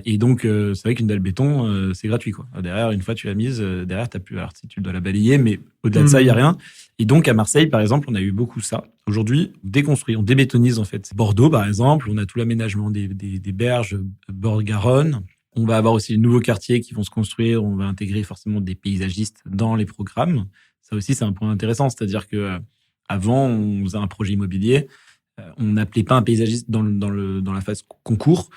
Et donc, c'est vrai qu'une dalle béton, c'est gratuit, quoi. Derrière, une fois tu l'as mise, derrière, t'as plus. Alors, si tu dois la balayer, mais au-delà de ça, il y a rien. Et donc, à Marseille, par exemple, on a eu beaucoup ça. Aujourd'hui, on déconstruit, on débétonise, en fait. Bordeaux, par exemple, on a tout l'aménagement des berges, bord Garonne. On va avoir aussi les nouveaux quartiers qui vont se construire. On va intégrer forcément des paysagistes dans les programmes. Ça aussi, c'est un point intéressant. C'est-à-dire que avant, on faisait un projet immobilier. On n'appelait pas un paysagiste dans la phase concours.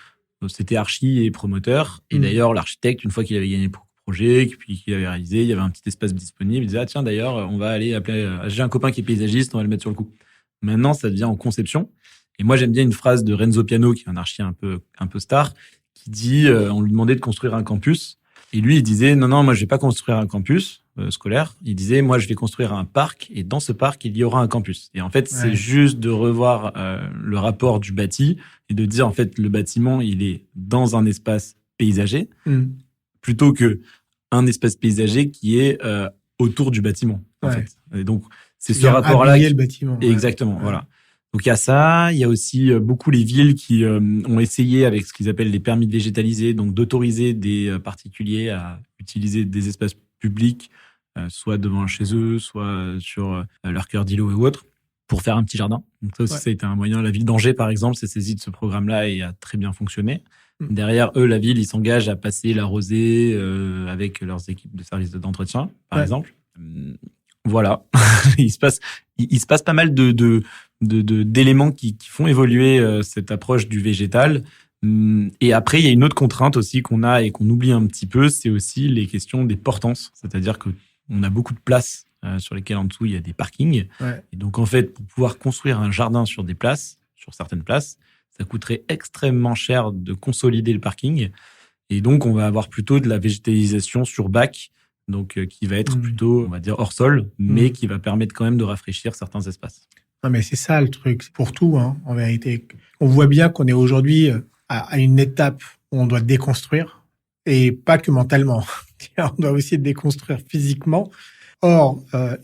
C'était archi et promoteur. Et d'ailleurs, l'architecte, une fois qu'il avait gagné le projet, puis qu'il avait réalisé, il y avait un petit espace disponible. Il disait, ah tiens, d'ailleurs, on va aller appeler, j'ai un copain qui est paysagiste, on va le mettre sur le coup. Maintenant, ça devient en conception. Et moi, j'aime bien une phrase de Renzo Piano, qui est un archi un peu star, qui dit, on lui demandait de construire un campus. Et lui, il disait, non, moi, je vais pas construire un campus scolaire. Il disait, moi, je vais construire un parc, et dans ce parc, il y aura un campus. Et en fait, c'est juste de revoir le rapport du bâti et de dire, en fait, le bâtiment, il est dans un espace paysager, plutôt que un espace paysager qui est autour du bâtiment. En fait. Et donc, c'est ce rapport-là. Le bâtiment. Exactement, voilà. Donc, il y a ça. Il y a aussi beaucoup les villes qui ont essayé, avec ce qu'ils appellent les permis de végétaliser, donc d'autoriser des particuliers à utiliser des espaces publics, soit devant chez eux, soit sur leur cœur d'îlot ou autre, pour faire un petit jardin. Donc, ça aussi, ça a été un moyen. La ville d'Angers, par exemple, s'est saisie de ce programme-là et a très bien fonctionné. Derrière eux, la ville, ils s'engagent à passer la rosée avec leurs équipes de services d'entretien, par exemple. Voilà. il se passe pas mal d'éléments qui font évoluer cette approche du végétal. Et après, il y a une autre contrainte aussi qu'on a et qu'on oublie un petit peu, c'est aussi les questions des portances. C'est-à-dire que on a beaucoup de places sur lesquelles en dessous il y a des parkings. Et donc en fait, pour pouvoir construire un jardin sur certaines places, ça coûterait extrêmement cher de consolider le parking. Et donc on va avoir plutôt de la végétalisation sur bac, donc qui va être plutôt, on va dire, hors sol, mais qui va permettre quand même de rafraîchir certains espaces. Non, mais c'est ça le truc, c'est pour tout, en vérité. On voit bien qu'on est aujourd'hui à une étape où on doit déconstruire, et pas que mentalement. On doit aussi déconstruire physiquement. Or,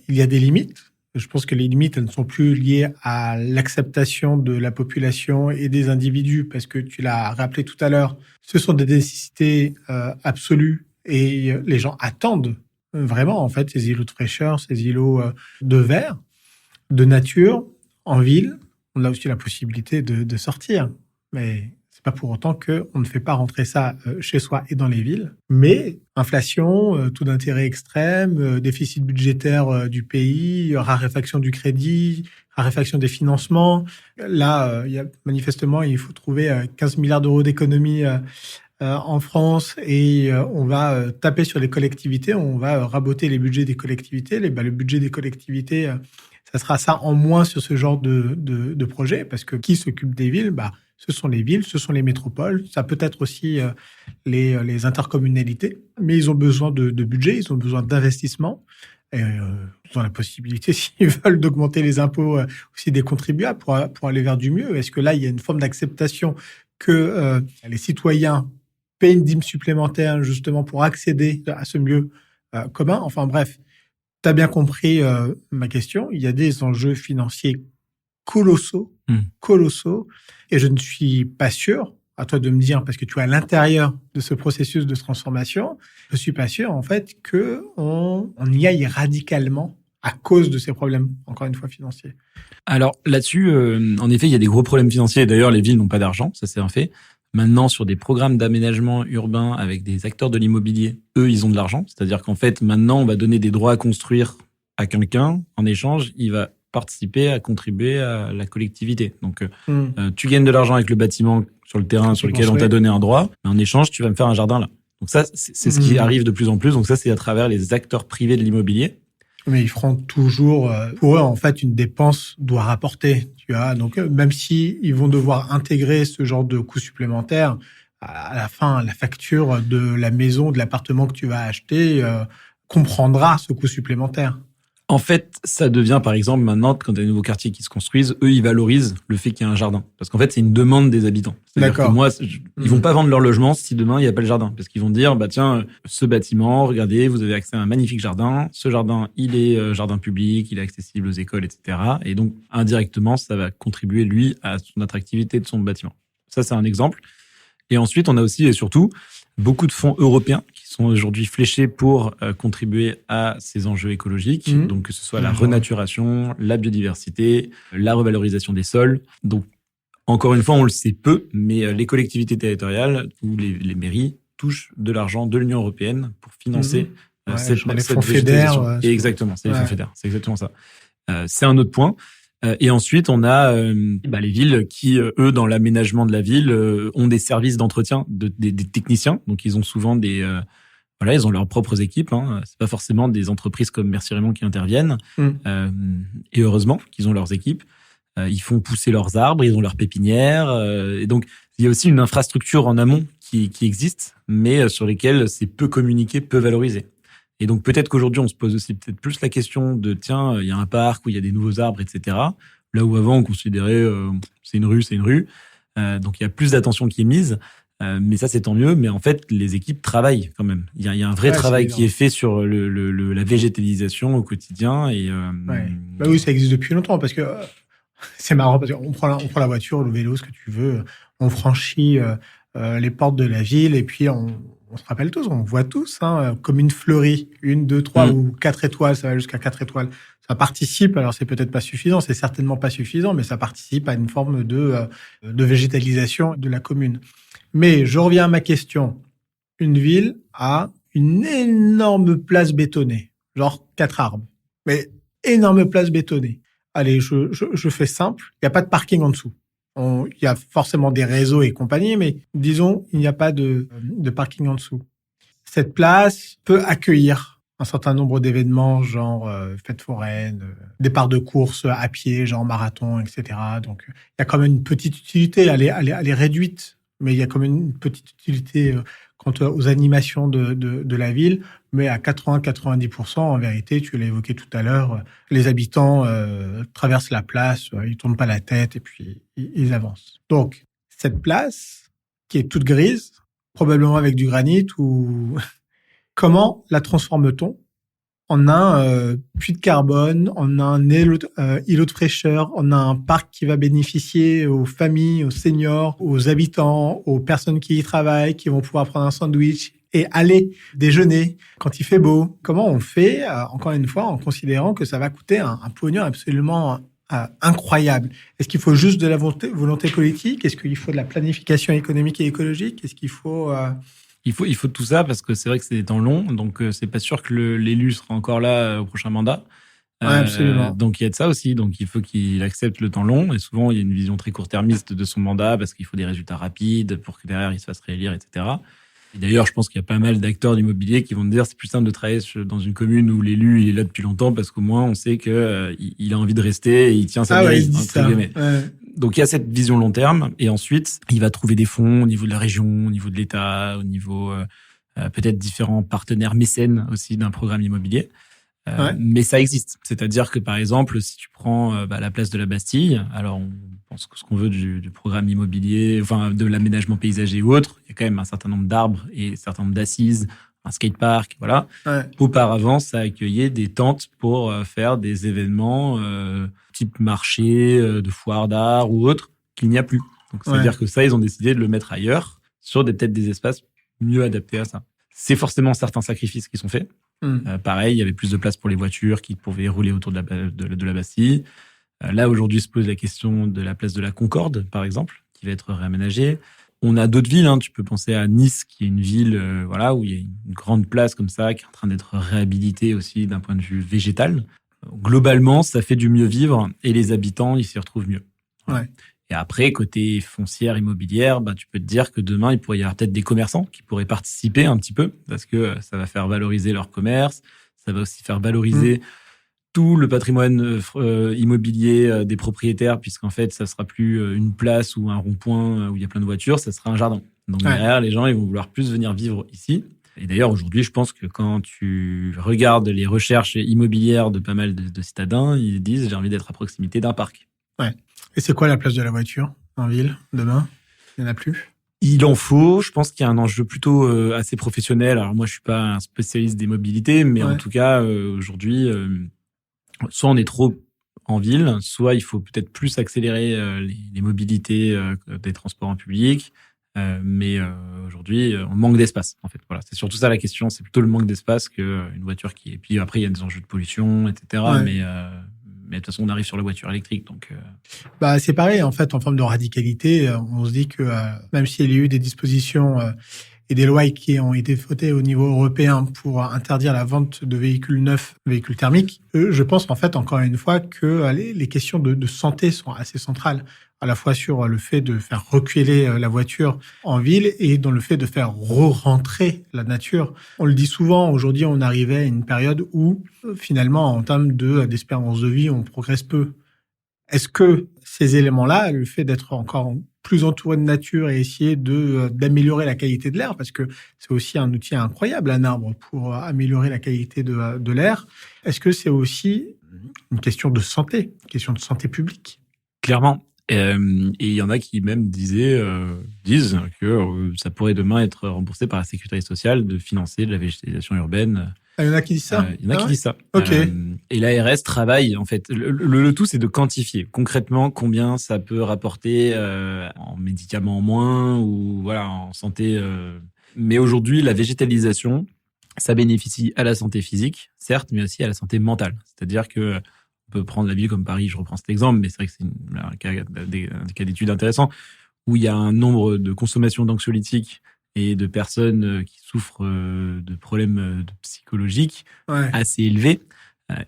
il y a des limites. Je pense que les limites, elles ne sont plus liées à l'acceptation de la population et des individus, parce que tu l'as rappelé tout à l'heure, ce sont des nécessités absolues, et les gens attendent vraiment, en fait, ces îlots de fraîcheur, ces îlots de verre, de nature, en ville. On a aussi la possibilité de sortir, mais c'est pas pour autant qu'on ne fait pas rentrer ça chez soi et dans les villes. Mais inflation, taux d'intérêt extrême, déficit budgétaire du pays, raréfaction du crédit, raréfaction des financements. Là, manifestement, il faut trouver 15 milliards d'euros d'économies en France, et on va taper sur les collectivités, on va raboter les budgets des collectivités. Le budget des collectivités, ça sera ça en moins sur ce genre de projet, parce que qui s'occupe des villes ? Ce sont les villes, ce sont les métropoles, ça peut être aussi les intercommunalités, mais ils ont besoin de budget, ils ont besoin d'investissement. Et, ils ont la possibilité, s'ils veulent, d'augmenter les impôts aussi des contribuables pour aller vers du mieux. Est-ce que là, il y a une forme d'acceptation que les citoyens payent une dîme supplémentaire justement pour accéder à ce mieux commun ? Enfin bref, tu as bien compris ma question. Il y a des enjeux financiers colossaux, et je ne suis pas sûr, à toi de me dire, parce que tu es à l'intérieur de ce processus de transformation, je ne suis pas sûr, en fait, qu'on y aille radicalement à cause de ces problèmes, encore une fois, financiers. Alors là-dessus, en effet, il y a des gros problèmes financiers. D'ailleurs, les villes n'ont pas d'argent, ça c'est un fait. Maintenant, sur des programmes d'aménagement urbain avec des acteurs de l'immobilier, eux, ils ont de l'argent. C'est-à-dire qu'en fait, maintenant, on va donner des droits à construire à quelqu'un. En échange, il va participer à contribuer à la collectivité. Donc, tu gagnes de l'argent avec le bâtiment sur le terrain sur lequel on t'a donné un droit, mais en échange, tu vas me faire un jardin là. Donc ça, c'est ce qui arrive de plus en plus. Donc ça, c'est à travers les acteurs privés de l'immobilier. Mais ils feront toujours, pour eux, en fait, une dépense doit rapporter. Tu vois, donc même si ils vont devoir intégrer ce genre de coûts supplémentaires, à la fin, la facture de la maison, de l'appartement que tu vas acheter comprendra ce coût supplémentaire. En fait, ça devient, par exemple, maintenant, quand il y a des nouveaux quartiers qui se construisent, eux, ils valorisent le fait qu'il y a un jardin. Parce qu'en fait, c'est une demande des habitants. C'est-à-dire que moi, ils vont pas vendre leur logement si demain, il n'y a pas le jardin. Parce qu'ils vont dire, tiens, ce bâtiment, regardez, vous avez accès à un magnifique jardin. Ce jardin, il est jardin public, il est accessible aux écoles, etc. Et donc, indirectement, ça va contribuer, lui, à son attractivité de son bâtiment. Ça, c'est un exemple. Et ensuite, on a aussi et surtout beaucoup de fonds européens qui sont aujourd'hui fléchés pour contribuer à ces enjeux écologiques. Donc, que ce soit la renaturation, la biodiversité, la revalorisation des sols. Donc, encore une fois, on le sait peu, mais les collectivités territoriales ou les mairies touchent de l'argent de l'Union européenne pour financer cette fonds FEDER. Exactement, c'est les fonds FEDER. C'est exactement ça. C'est un autre point. Et ensuite, on a les villes qui, eux, dans l'aménagement de la ville, ont des services d'entretien des techniciens. Donc, ils ont souvent ils ont leurs propres équipes. C'est pas forcément des entreprises comme Merci Raymond qui interviennent. Et heureusement qu'ils ont leurs équipes. Ils font pousser leurs arbres, ils ont leurs pépinières. Et donc, il y a aussi une infrastructure en amont qui existe, mais sur lesquelles c'est peu communiqué, peu valorisé. Et donc, peut-être qu'aujourd'hui, on se pose aussi peut-être plus la question de, tiens, il y a un parc où il y a des nouveaux arbres, etc. Là où avant, on considérait, c'est une rue. Donc, il y a plus d'attention qui est mise. Mais ça, c'est tant mieux. Mais en fait, les équipes travaillent quand même. Il y a un vrai travail qui est fait sur la végétalisation au quotidien. Et, oui, ça existe depuis longtemps parce que c'est marrant parce qu'on prend la voiture, le vélo, ce que tu veux. On franchit les portes de la ville et puis on se rappelle tous, on voit tous, comme une fleurie, 1, 2, 3 ou 4 étoiles, ça va jusqu'à 4 étoiles. Ça participe, alors c'est peut-être pas suffisant, c'est certainement pas suffisant, mais ça participe à une forme de végétalisation de la commune. Mais je reviens à ma question. Une ville a une énorme place bétonnée, genre 4 arbres, mais énorme place bétonnée. Allez, je fais simple, il n'y a pas de parking en dessous. Il y a forcément des réseaux et compagnie, mais disons, il n'y a pas de parking en dessous. Cette place peut accueillir un certain nombre d'événements, genre fêtes foraines, départ de course à pied, genre marathon, etc. Donc, il y a quand même une petite utilité. Elle est réduite, mais il y a quand même une petite utilité quant aux animations de la ville. Mais à 80-90%, en vérité, tu l'as évoqué tout à l'heure, les habitants traversent la place, ils tournent pas la tête et puis ils avancent. Donc, cette place, qui est toute grise, probablement avec du granit, ou comment la transforme-t-on en un puits de carbone, en un îlot de fraîcheur, en un parc qui va bénéficier aux familles, aux seniors, aux habitants, aux personnes qui y travaillent, qui vont pouvoir prendre un sandwich et aller déjeuner quand il fait beau. Comment on fait, encore une fois, en considérant que ça va coûter un pognon absolument incroyable? Est-ce qu'il faut juste de la volonté politique? Est-ce qu'il faut de la planification économique et écologique? Est-ce qu'il faut... Il faut tout ça parce que c'est vrai que c'est des temps longs, donc c'est pas sûr que l'élu sera encore là au prochain mandat. Absolument. Donc il y a de ça aussi, donc il faut qu'il accepte le temps long, et souvent il y a une vision très court-termiste de son mandat parce qu'il faut des résultats rapides pour que derrière il se fasse réélire, etc. Et d'ailleurs, je pense qu'il y a pas mal d'acteurs d'immobilier qui vont te dire c'est plus simple de travailler dans une commune où l'élu il est là depuis longtemps parce qu'au moins on sait que il a envie de rester et il tient sa mairie, entre guillemets. Donc il y a cette vision long terme, et ensuite il va trouver des fonds au niveau de la région, au niveau de l'État, au niveau peut-être différents partenaires mécènes aussi d'un programme immobilier. Mais ça existe. C'est-à-dire que par exemple, si tu prends la place de la Bastille, alors on pense que ce qu'on veut du programme immobilier, enfin de l'aménagement paysager ou autre, il y a quand même un certain nombre d'arbres et un certain nombre d'assises, un skatepark, voilà. Auparavant, ça accueillait des tentes pour faire des événements type marché, de foire d'art ou autre, qu'il n'y a plus. Donc, c'est-à-dire que ça, ils ont décidé de le mettre ailleurs, sur peut-être des espaces mieux adaptés à ça. C'est forcément certains sacrifices qui sont faits. Pareil, il y avait plus de place pour les voitures qui pouvaient rouler autour de la Bastille. Là, aujourd'hui, se pose la question de la place de la Concorde, par exemple, qui va être réaménagée. On a d'autres villes, tu peux penser à Nice, qui est une ville où il y a une grande place comme ça, qui est en train d'être réhabilitée aussi d'un point de vue végétal. Globalement, ça fait du mieux vivre et les habitants, ils s'y retrouvent mieux. Et après, côté foncière immobilière, tu peux te dire que demain, il pourrait y avoir peut-être des commerçants qui pourraient participer un petit peu parce que ça va faire valoriser leur commerce, ça va aussi faire valoriser tout le patrimoine immobilier des propriétaires, puisqu'en fait, ça sera plus une place ou un rond-point où il y a plein de voitures, ça sera un jardin. Donc derrière, les gens, ils vont vouloir plus venir vivre ici. Et d'ailleurs, aujourd'hui, je pense que quand tu regardes les recherches immobilières de pas mal de citadins, ils disent « j'ai envie d'être à proximité d'un parc ». Et c'est quoi la place de la voiture en ville demain? Il n'y en a plus? Il en faut. Je pense qu'il y a un enjeu plutôt assez professionnel. Alors moi, je suis pas un spécialiste des mobilités, mais en tout cas, aujourd'hui, soit on est trop en ville, soit il faut peut-être plus accélérer les mobilités des transports en public. Mais aujourd'hui, on manque d'espace, en fait. Voilà, c'est surtout ça la question. C'est plutôt le manque d'espace qu'une voiture qui... Et puis après, il y a des enjeux de pollution, etc. Ouais. Mais de toute façon, on arrive sur la voiture électrique. Donc, C'est pareil, en fait, en forme de radicalité. On se dit que même s'il y a eu des dispositions et des lois qui ont été votées au niveau européen pour interdire la vente de véhicules neufs, véhicules thermiques, je pense en fait, encore une fois, que les questions de santé sont assez centrales, à la fois sur le fait de faire reculer la voiture en ville et dans le fait de faire re-rentrer la nature. On le dit souvent, aujourd'hui, on arrivait à une période où, finalement, en termes d'espérance de vie, on progresse peu. Est-ce que ces éléments-là, le fait d'être encore plus entouré de nature et essayer d'améliorer la qualité de l'air, parce que c'est aussi un outil incroyable, un arbre, pour améliorer la qualité de l'air, est-ce que c'est aussi une question de santé, une question de santé publique? clairement. Et il y en a qui même disent que ça pourrait demain être remboursé par la sécurité sociale de financer de la végétalisation urbaine. Il y en a qui disent ça? Il y en a qui disent ça. Ok. Et l'ARS travaille, en fait. Le tout, c'est de quantifier concrètement combien ça peut rapporter en médicaments en moins ou voilà, en santé. Mais aujourd'hui, la végétalisation, ça bénéficie à la santé physique, certes, mais aussi à la santé mentale. C'est-à-dire que on peut prendre la ville comme Paris, je reprends cet exemple, mais c'est vrai que c'est un cas d'étude intéressant, où il y a un nombre de consommations d'anxiolytiques et de personnes qui souffrent de problèmes psychologiques assez élevés.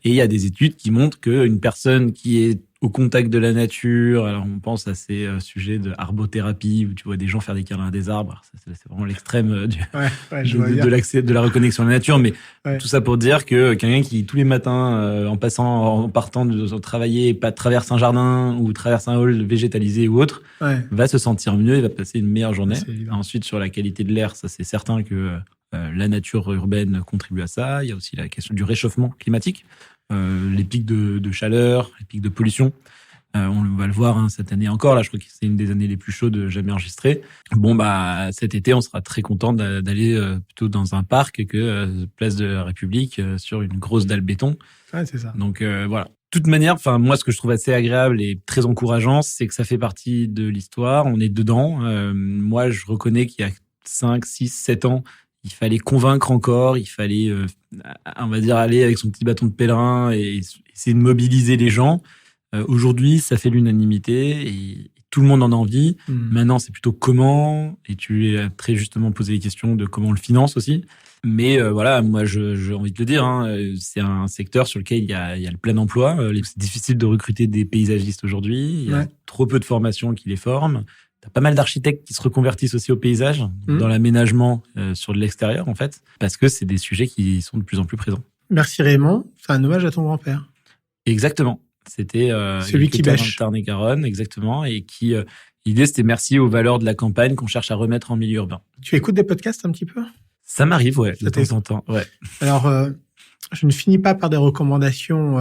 Et il y a des études qui montrent qu'une personne qui est au contact de la nature, alors on pense à ces sujets de arbothérapie, où tu vois des gens faire des câlins à des arbres, alors c'est vraiment l'extrême de la reconnexion à la nature, mais tout ça pour dire que quelqu'un qui, tous les matins, en partant de travailler, traverse un jardin ou traverse un hall végétalisé ou autre, va se sentir mieux et va passer une meilleure journée. Ensuite, sur la qualité de l'air, ça c'est certain que la nature urbaine contribue à ça. Il y a aussi la question du réchauffement climatique, les pics de chaleur, les pics de pollution. On va le voir cette année encore. Là, je crois que c'est une des années les plus chaudes jamais enregistrées. Bon, cet été, on sera très content d'aller plutôt dans un parc que place de la République sur une grosse dalle béton. Ouais, c'est ça. Donc voilà. De toute manière, moi, ce que je trouve assez agréable et très encourageant, c'est que ça fait partie de l'histoire. On est dedans. Moi, je reconnais qu'il y a 5, 6, 7 ans, il fallait convaincre encore, il fallait, on va dire, aller avec son petit bâton de pèlerin et essayer de mobiliser les gens. Aujourd'hui, ça fait l'unanimité et tout le monde en a envie. Maintenant, c'est plutôt comment, et tu as très justement posé les questions de comment on le finance aussi. Mais voilà, moi, j'ai envie de le dire, c'est un secteur sur lequel il y a le plein emploi. C'est difficile de recruter des paysagistes aujourd'hui. Il y a trop peu de formations qui les forment. T'as pas mal d'architectes qui se reconvertissent aussi au paysage, dans l'aménagement sur de l'extérieur, en fait, parce que c'est des sujets qui sont de plus en plus présents. Merci Raymond. C'est un hommage à ton grand-père. Exactement. C'était celui qui bêche. Tarn-et-Garonne, exactement, et qui l'idée c'était merci aux valeurs de la campagne qu'on cherche à remettre en milieu urbain. Tu écoutes des podcasts un petit peu? Ça m'arrive, de temps en temps. Ouais. Alors, je ne finis pas par des recommandations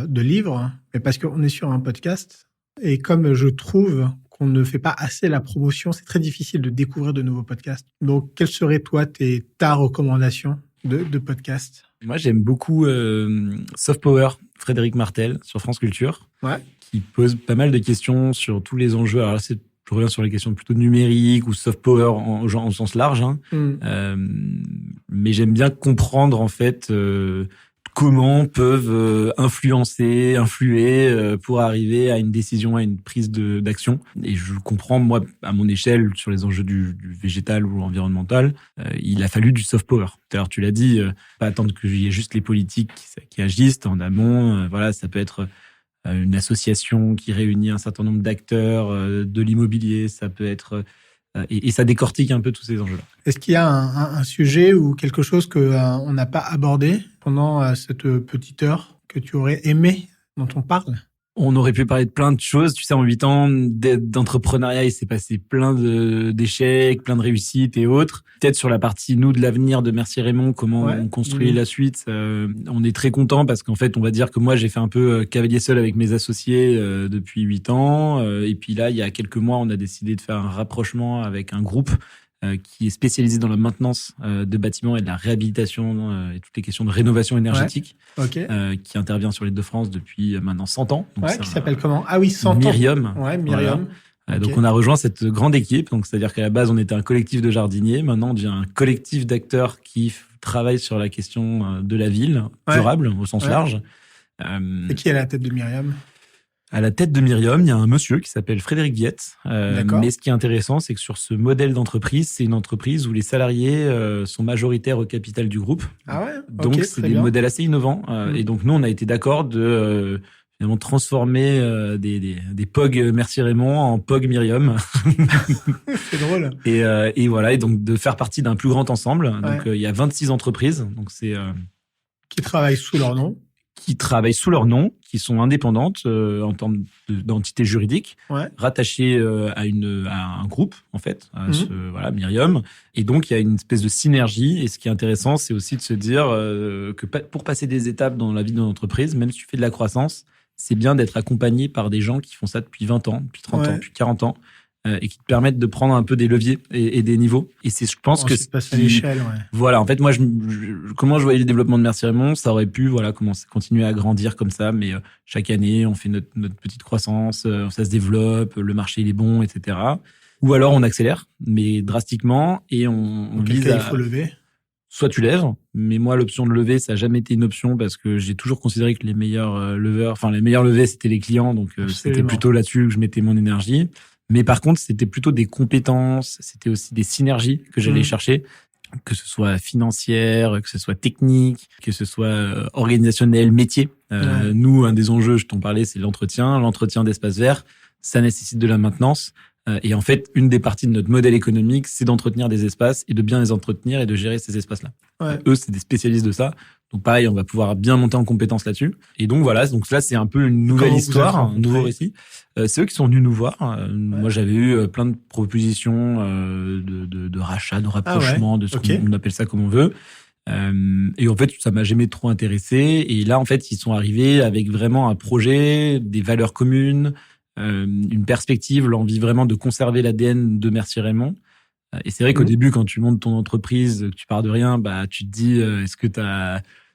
de livres, mais parce qu'on est sur un podcast, et comme je trouve qu'on ne fait pas assez la promotion, c'est très difficile de découvrir de nouveaux podcasts. Donc, quelle serait toi ta recommandation de podcast? Moi, j'aime beaucoup Soft Power, Frédéric Martel, sur France Culture, qui pose pas mal de questions sur tous les enjeux. Alors là, je reviens sur les questions plutôt numériques ou soft power en sens large. Mais j'aime bien comprendre, en fait, comment peuvent influer pour arriver à une décision, à une prise d'action. Et je comprends, moi, à mon échelle, sur les enjeux du végétal ou environnemental, il a fallu du soft power. Alors, tu l'as dit, pas attendre qu'il y ait juste les politiques qui agissent en amont. Voilà, ça peut être une association qui réunit un certain nombre d'acteurs de l'immobilier. Ça peut être... Et ça décortique un peu tous ces enjeux-là. Est-ce qu'il y a un sujet ou quelque chose qu'on n'a pas abordé pendant cette petite heure que tu aurais aimé dont on parle? On aurait pu parler de plein de choses. Tu sais, en 8 ans d'entrepreneuriat, il s'est passé plein d'échecs, plein de réussites et autres. Peut-être sur la partie, nous, de l'avenir de Merci Raymond, comment on construit la suite. On est très content parce qu'en fait, on va dire que moi, j'ai fait un peu cavalier seul avec mes associés depuis 8 ans. Et puis là, il y a quelques mois, on a décidé de faire un rapprochement avec un groupe qui est spécialisé dans la maintenance de bâtiments et de la réhabilitation et toutes les questions de rénovation énergétique, qui intervient sur l'Île-de-France depuis maintenant 100 ans. Donc qui s'appelle comment? Ah oui, 100 ans. Myrium. Ouais, Myrium. Voilà. Donc on a rejoint cette grande équipe. Donc c'est-à-dire qu'à la base on était un collectif de jardiniers. Maintenant on devient un collectif d'acteurs qui travaillent sur la question de la ville durable au sens large. Et qui est à la tête de Myrium ? À la tête de Myrium, il y a un monsieur qui s'appelle Frédéric Viette. Mais ce qui est intéressant, c'est que sur ce modèle d'entreprise, c'est une entreprise où les salariés sont majoritaires au capital du groupe. Ah ouais. Donc c'est des modèles assez innovants. Et donc nous, on a été d'accord de finalement transformer des POG Merci Raymond en POG Myrium. C'est drôle. Et voilà, et donc de faire partie d'un plus grand ensemble. Donc il y a 26 entreprises. Donc c'est qui travaillent sous leur nom. Qui travaillent sous leur nom, qui sont indépendantes en termes d'entité juridique, rattachées à un groupe, en fait, Myrium. Et donc, il y a une espèce de synergie. Et ce qui est intéressant, c'est aussi de se dire que pour passer des étapes dans la vie de l'entreprise, même si tu fais de la croissance, c'est bien d'être accompagné par des gens qui font ça depuis 20 ans, depuis 30 ans, depuis 40 ans. Et qui te permettent de prendre un peu des leviers et des niveaux. Et c'est, je pense que passe à l'échelle, Voilà, en fait, moi, comment je voyais le développement de Merci Raymond, ça aurait pu, continuer à grandir comme ça, mais chaque année, on fait notre petite croissance, ça se développe, le marché il est bon, etc. Ou alors on accélère, mais drastiquement, et on vise il faut lever. Soit tu lèves, mais moi, l'option de lever, ça n'a jamais été une option parce que j'ai toujours considéré que les meilleurs levées, c'était les clients, donc c'était plutôt là-dessus que je mettais mon énergie. Mais par contre, c'était plutôt des compétences, c'était aussi des synergies que j'allais chercher, que ce soit financière, que ce soit technique, que ce soit organisationnel, métier. Nous, un des enjeux, je t'en parlais, c'est l'entretien d'espaces verts. Ça nécessite de la maintenance. Et en fait, une des parties de notre modèle économique, c'est d'entretenir des espaces et de bien les entretenir et de gérer ces espaces-là. Eux, c'est des spécialistes de ça. Donc pareil, on va pouvoir bien monter en compétences là-dessus. Et donc voilà, donc là, c'est un peu une nouvelle histoire, un nouveau récit. C'est eux qui sont venus nous voir. Moi, j'avais eu plein de propositions de rachat, de rapprochement, de ce qu'on appelle ça comme on veut. Et en fait, ça m'a jamais trop intéressé. Et là, en fait, ils sont arrivés avec vraiment un projet, des valeurs communes, une perspective, l'envie vraiment de conserver l'ADN de Merci Raymond. Et c'est vrai qu'au début, quand tu montes ton entreprise, que tu pars de rien, tu te dis, est-ce que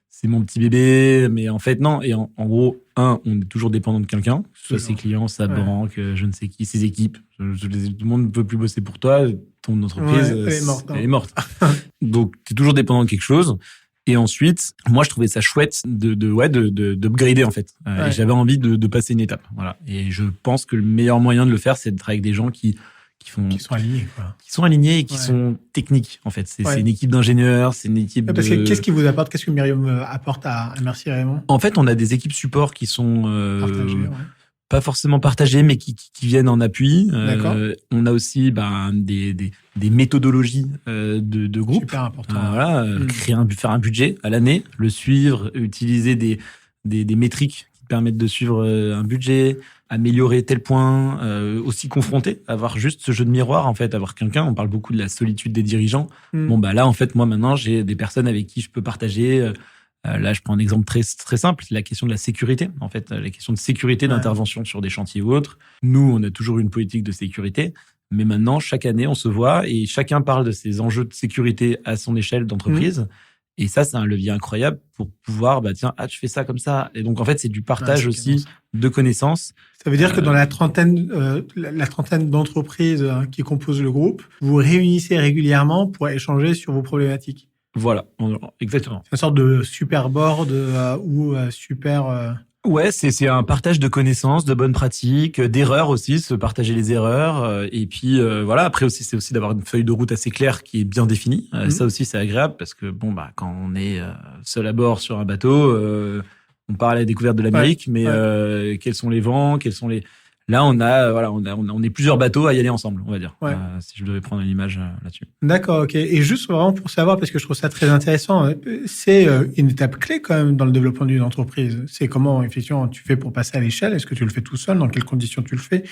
c'est mon petit bébé? Mais en fait, non. Et en gros, on est toujours dépendant de quelqu'un, que ce soit ses clients, sa banque, je ne sais qui, ses équipes. Tout le monde ne peut plus bosser pour toi. Ton entreprise, elle est morte. Donc, tu es toujours dépendant de quelque chose. Et ensuite, moi, je trouvais ça chouette d'upgrader, en fait. Et j'avais envie de passer une étape. Voilà. Et je pense que le meilleur moyen de le faire, c'est d'être avec des gens qui sont alignés, quoi. Qui sont alignés et qui sont techniques, en fait. C'est une équipe d'ingénieurs, c'est une équipe parce que qu'est-ce qui vous apporte? Qu'est-ce que Myrium apporte à Merci Raymond? En fait, on a des équipes support qui sont pas forcément partagées, mais qui viennent en appui. On a aussi des méthodologies de groupe. Super important. Faire un budget à l'année, le suivre, utiliser des métriques qui permettent de suivre un budget, améliorer tel point, aussi confronter, avoir juste ce jeu de miroir, en fait, avoir quelqu'un. On parle beaucoup de la solitude des dirigeants. Là, en fait, moi, maintenant, j'ai des personnes avec qui je peux partager. Là, je prends un exemple très, très simple, la question de la sécurité. En fait, la question de sécurité d'intervention sur des chantiers ou autres. Nous, on a toujours une politique de sécurité. Mais maintenant, chaque année, on se voit et chacun parle de ses enjeux de sécurité à son échelle d'entreprise. Et ça, c'est un levier incroyable pour pouvoir, tu fais ça comme ça. Et donc, en fait, c'est du partage aussi de connaissances. Ça veut dire que dans la trentaine d'entreprises qui composent le groupe, vous réunissez régulièrement pour échanger sur vos problématiques. Voilà, exactement. C'est une sorte de super board ou super... Ouais, c'est un partage de connaissances, de bonnes pratiques, d'erreurs aussi, se partager les erreurs. Et puis, après aussi, c'est aussi d'avoir une feuille de route assez claire qui est bien définie. Ça aussi, c'est agréable parce que, quand on est seul à bord sur un bateau, on part à la découverte de l'Amérique, mais quels sont les vents, Là, on est plusieurs bateaux à y aller ensemble, on va dire. Si je devais prendre une image là-dessus. D'accord, ok. Et juste vraiment pour savoir, parce que je trouve ça très intéressant, c'est une étape clé quand même dans le développement d'une entreprise. C'est comment, effectivement, tu fais pour passer à l'échelle. Est-ce que tu le fais tout seul? Dans quelles conditions tu le fais?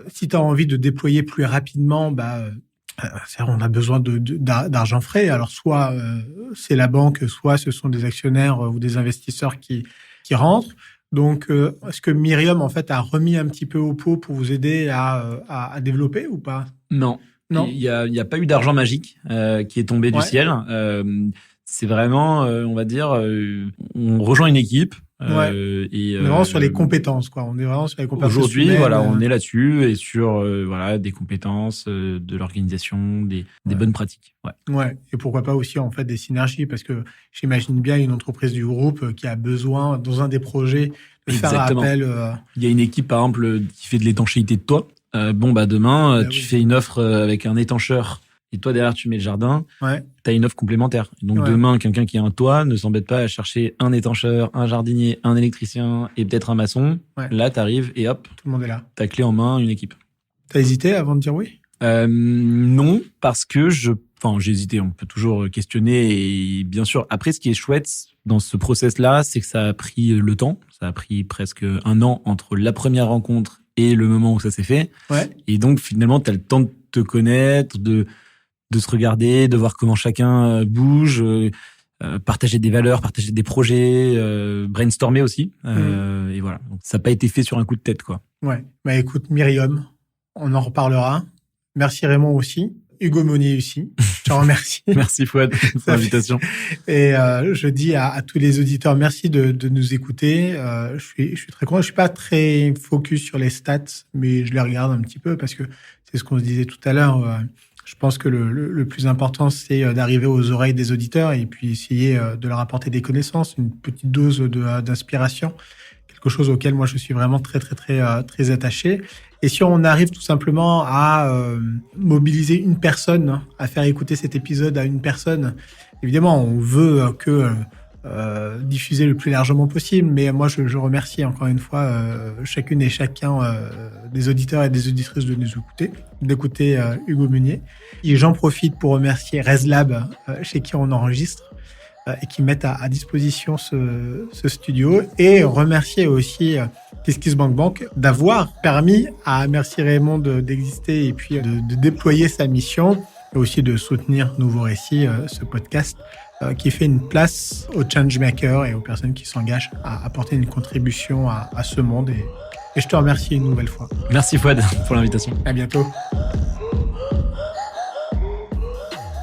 Si tu as envie de déployer plus rapidement, on a besoin d'argent frais. Alors, soit c'est la banque, soit ce sont des actionnaires ou des investisseurs qui rentrent. Donc, est-ce que Myrium, en fait, a remis un petit peu au pot pour vous aider à développer ou pas? Non. Il y a pas eu d'argent magique qui est tombé du ciel. C'est vraiment, on va dire, on rejoint une équipe. Et, on est vraiment sur les compétences, quoi. On est vraiment sur les compétences. Aujourd'hui, on est là-dessus et sur des compétences, de l'organisation, des bonnes pratiques. Ouais. Et pourquoi pas aussi en fait des synergies, parce que j'imagine bien une entreprise du groupe qui a besoin dans un des projets de faire appel. Il y a une équipe par exemple qui fait de l'étanchéité de toit. Demain, tu fais une offre avec un étancheur. Et toi, derrière, tu mets le jardin, t'as une offre complémentaire. Donc, demain, quelqu'un qui a un toit ne s'embête pas à chercher un étancheur, un jardinier, un électricien et peut-être un maçon. Là, t'arrives et hop. Tout le monde est là. T'as clé en main, une équipe. T'as hésité avant de dire oui? Non, parce que j'ai hésité. On peut toujours questionner et bien sûr, après, ce qui est chouette dans ce process-là, c'est que ça a pris le temps. Ça a pris presque 1 an entre la première rencontre et le moment où ça s'est fait. Et donc, finalement, t'as le temps de te connaître, de se regarder, de voir comment chacun bouge, partager des valeurs, partager des projets, brainstormer aussi. Et voilà. Donc, ça n'a pas été fait sur un coup de tête, quoi. Ouais. Écoute, Myriam, on en reparlera. Merci Raymond aussi. Hugo Monnier aussi. Je te remercie. Merci Fouad pour l'invitation. Et je dis à tous les auditeurs, merci de nous écouter. Je suis très content. Je suis pas très focus sur les stats, mais je les regarde un petit peu parce que c'est ce qu'on se disait tout à l'heure. Je pense que le plus important, c'est d'arriver aux oreilles des auditeurs et puis essayer de leur apporter des connaissances, une petite dose d'inspiration, quelque chose auquel moi je suis vraiment très très très très attaché. Et si on arrive tout simplement à mobiliser une personne, à faire écouter cet épisode à une personne, évidemment, on veut diffuser le plus largement possible, mais moi je remercie encore une fois chacune et chacun des auditeurs et des auditrices d'écouter Hugo Monnier. Et j'en profite pour remercier ResLab chez qui on enregistre et qui mettent à disposition ce studio, et remercier aussi KissKissBankBank d'avoir permis à Merci Raymond d'exister et puis de déployer sa mission, et aussi de soutenir Nouveau Récit, ce podcast qui fait une place aux changemakers et aux personnes qui s'engagent à apporter une contribution à ce monde. Et je te remercie une nouvelle fois. Merci Fouad pour l'invitation. À bientôt.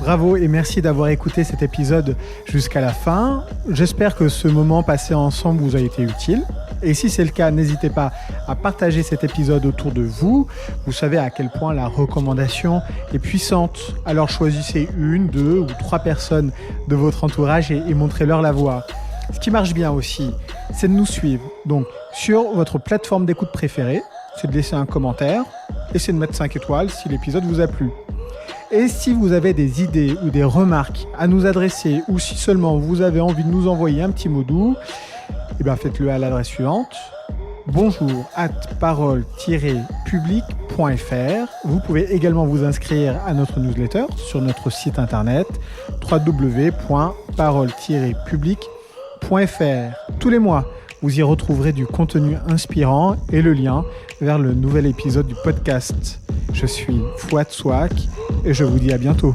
Bravo et merci d'avoir écouté cet épisode jusqu'à la fin. J'espère que ce moment passé ensemble vous a été utile. Et si c'est le cas, n'hésitez pas à partager cet épisode autour de vous. Vous savez à quel point la recommandation est puissante. Alors choisissez 1, 2 ou 3 personnes de votre entourage et montrez-leur la voie. Ce qui marche bien aussi, c'est de nous suivre. Donc, sur votre plateforme d'écoute préférée, c'est de laisser un commentaire et c'est de mettre 5 étoiles si l'épisode vous a plu. Et si vous avez des idées ou des remarques à nous adresser, ou si seulement vous avez envie de nous envoyer un petit mot doux, faites-le à l'adresse suivante: bonjour@parole-public.fr. Vous pouvez également vous inscrire à notre newsletter sur notre site internet www.parole-public.fr. Tous les mois, vous y retrouverez du contenu inspirant et le lien vers le nouvel épisode du podcast. Je suis Fouad Souak et je vous dis à bientôt.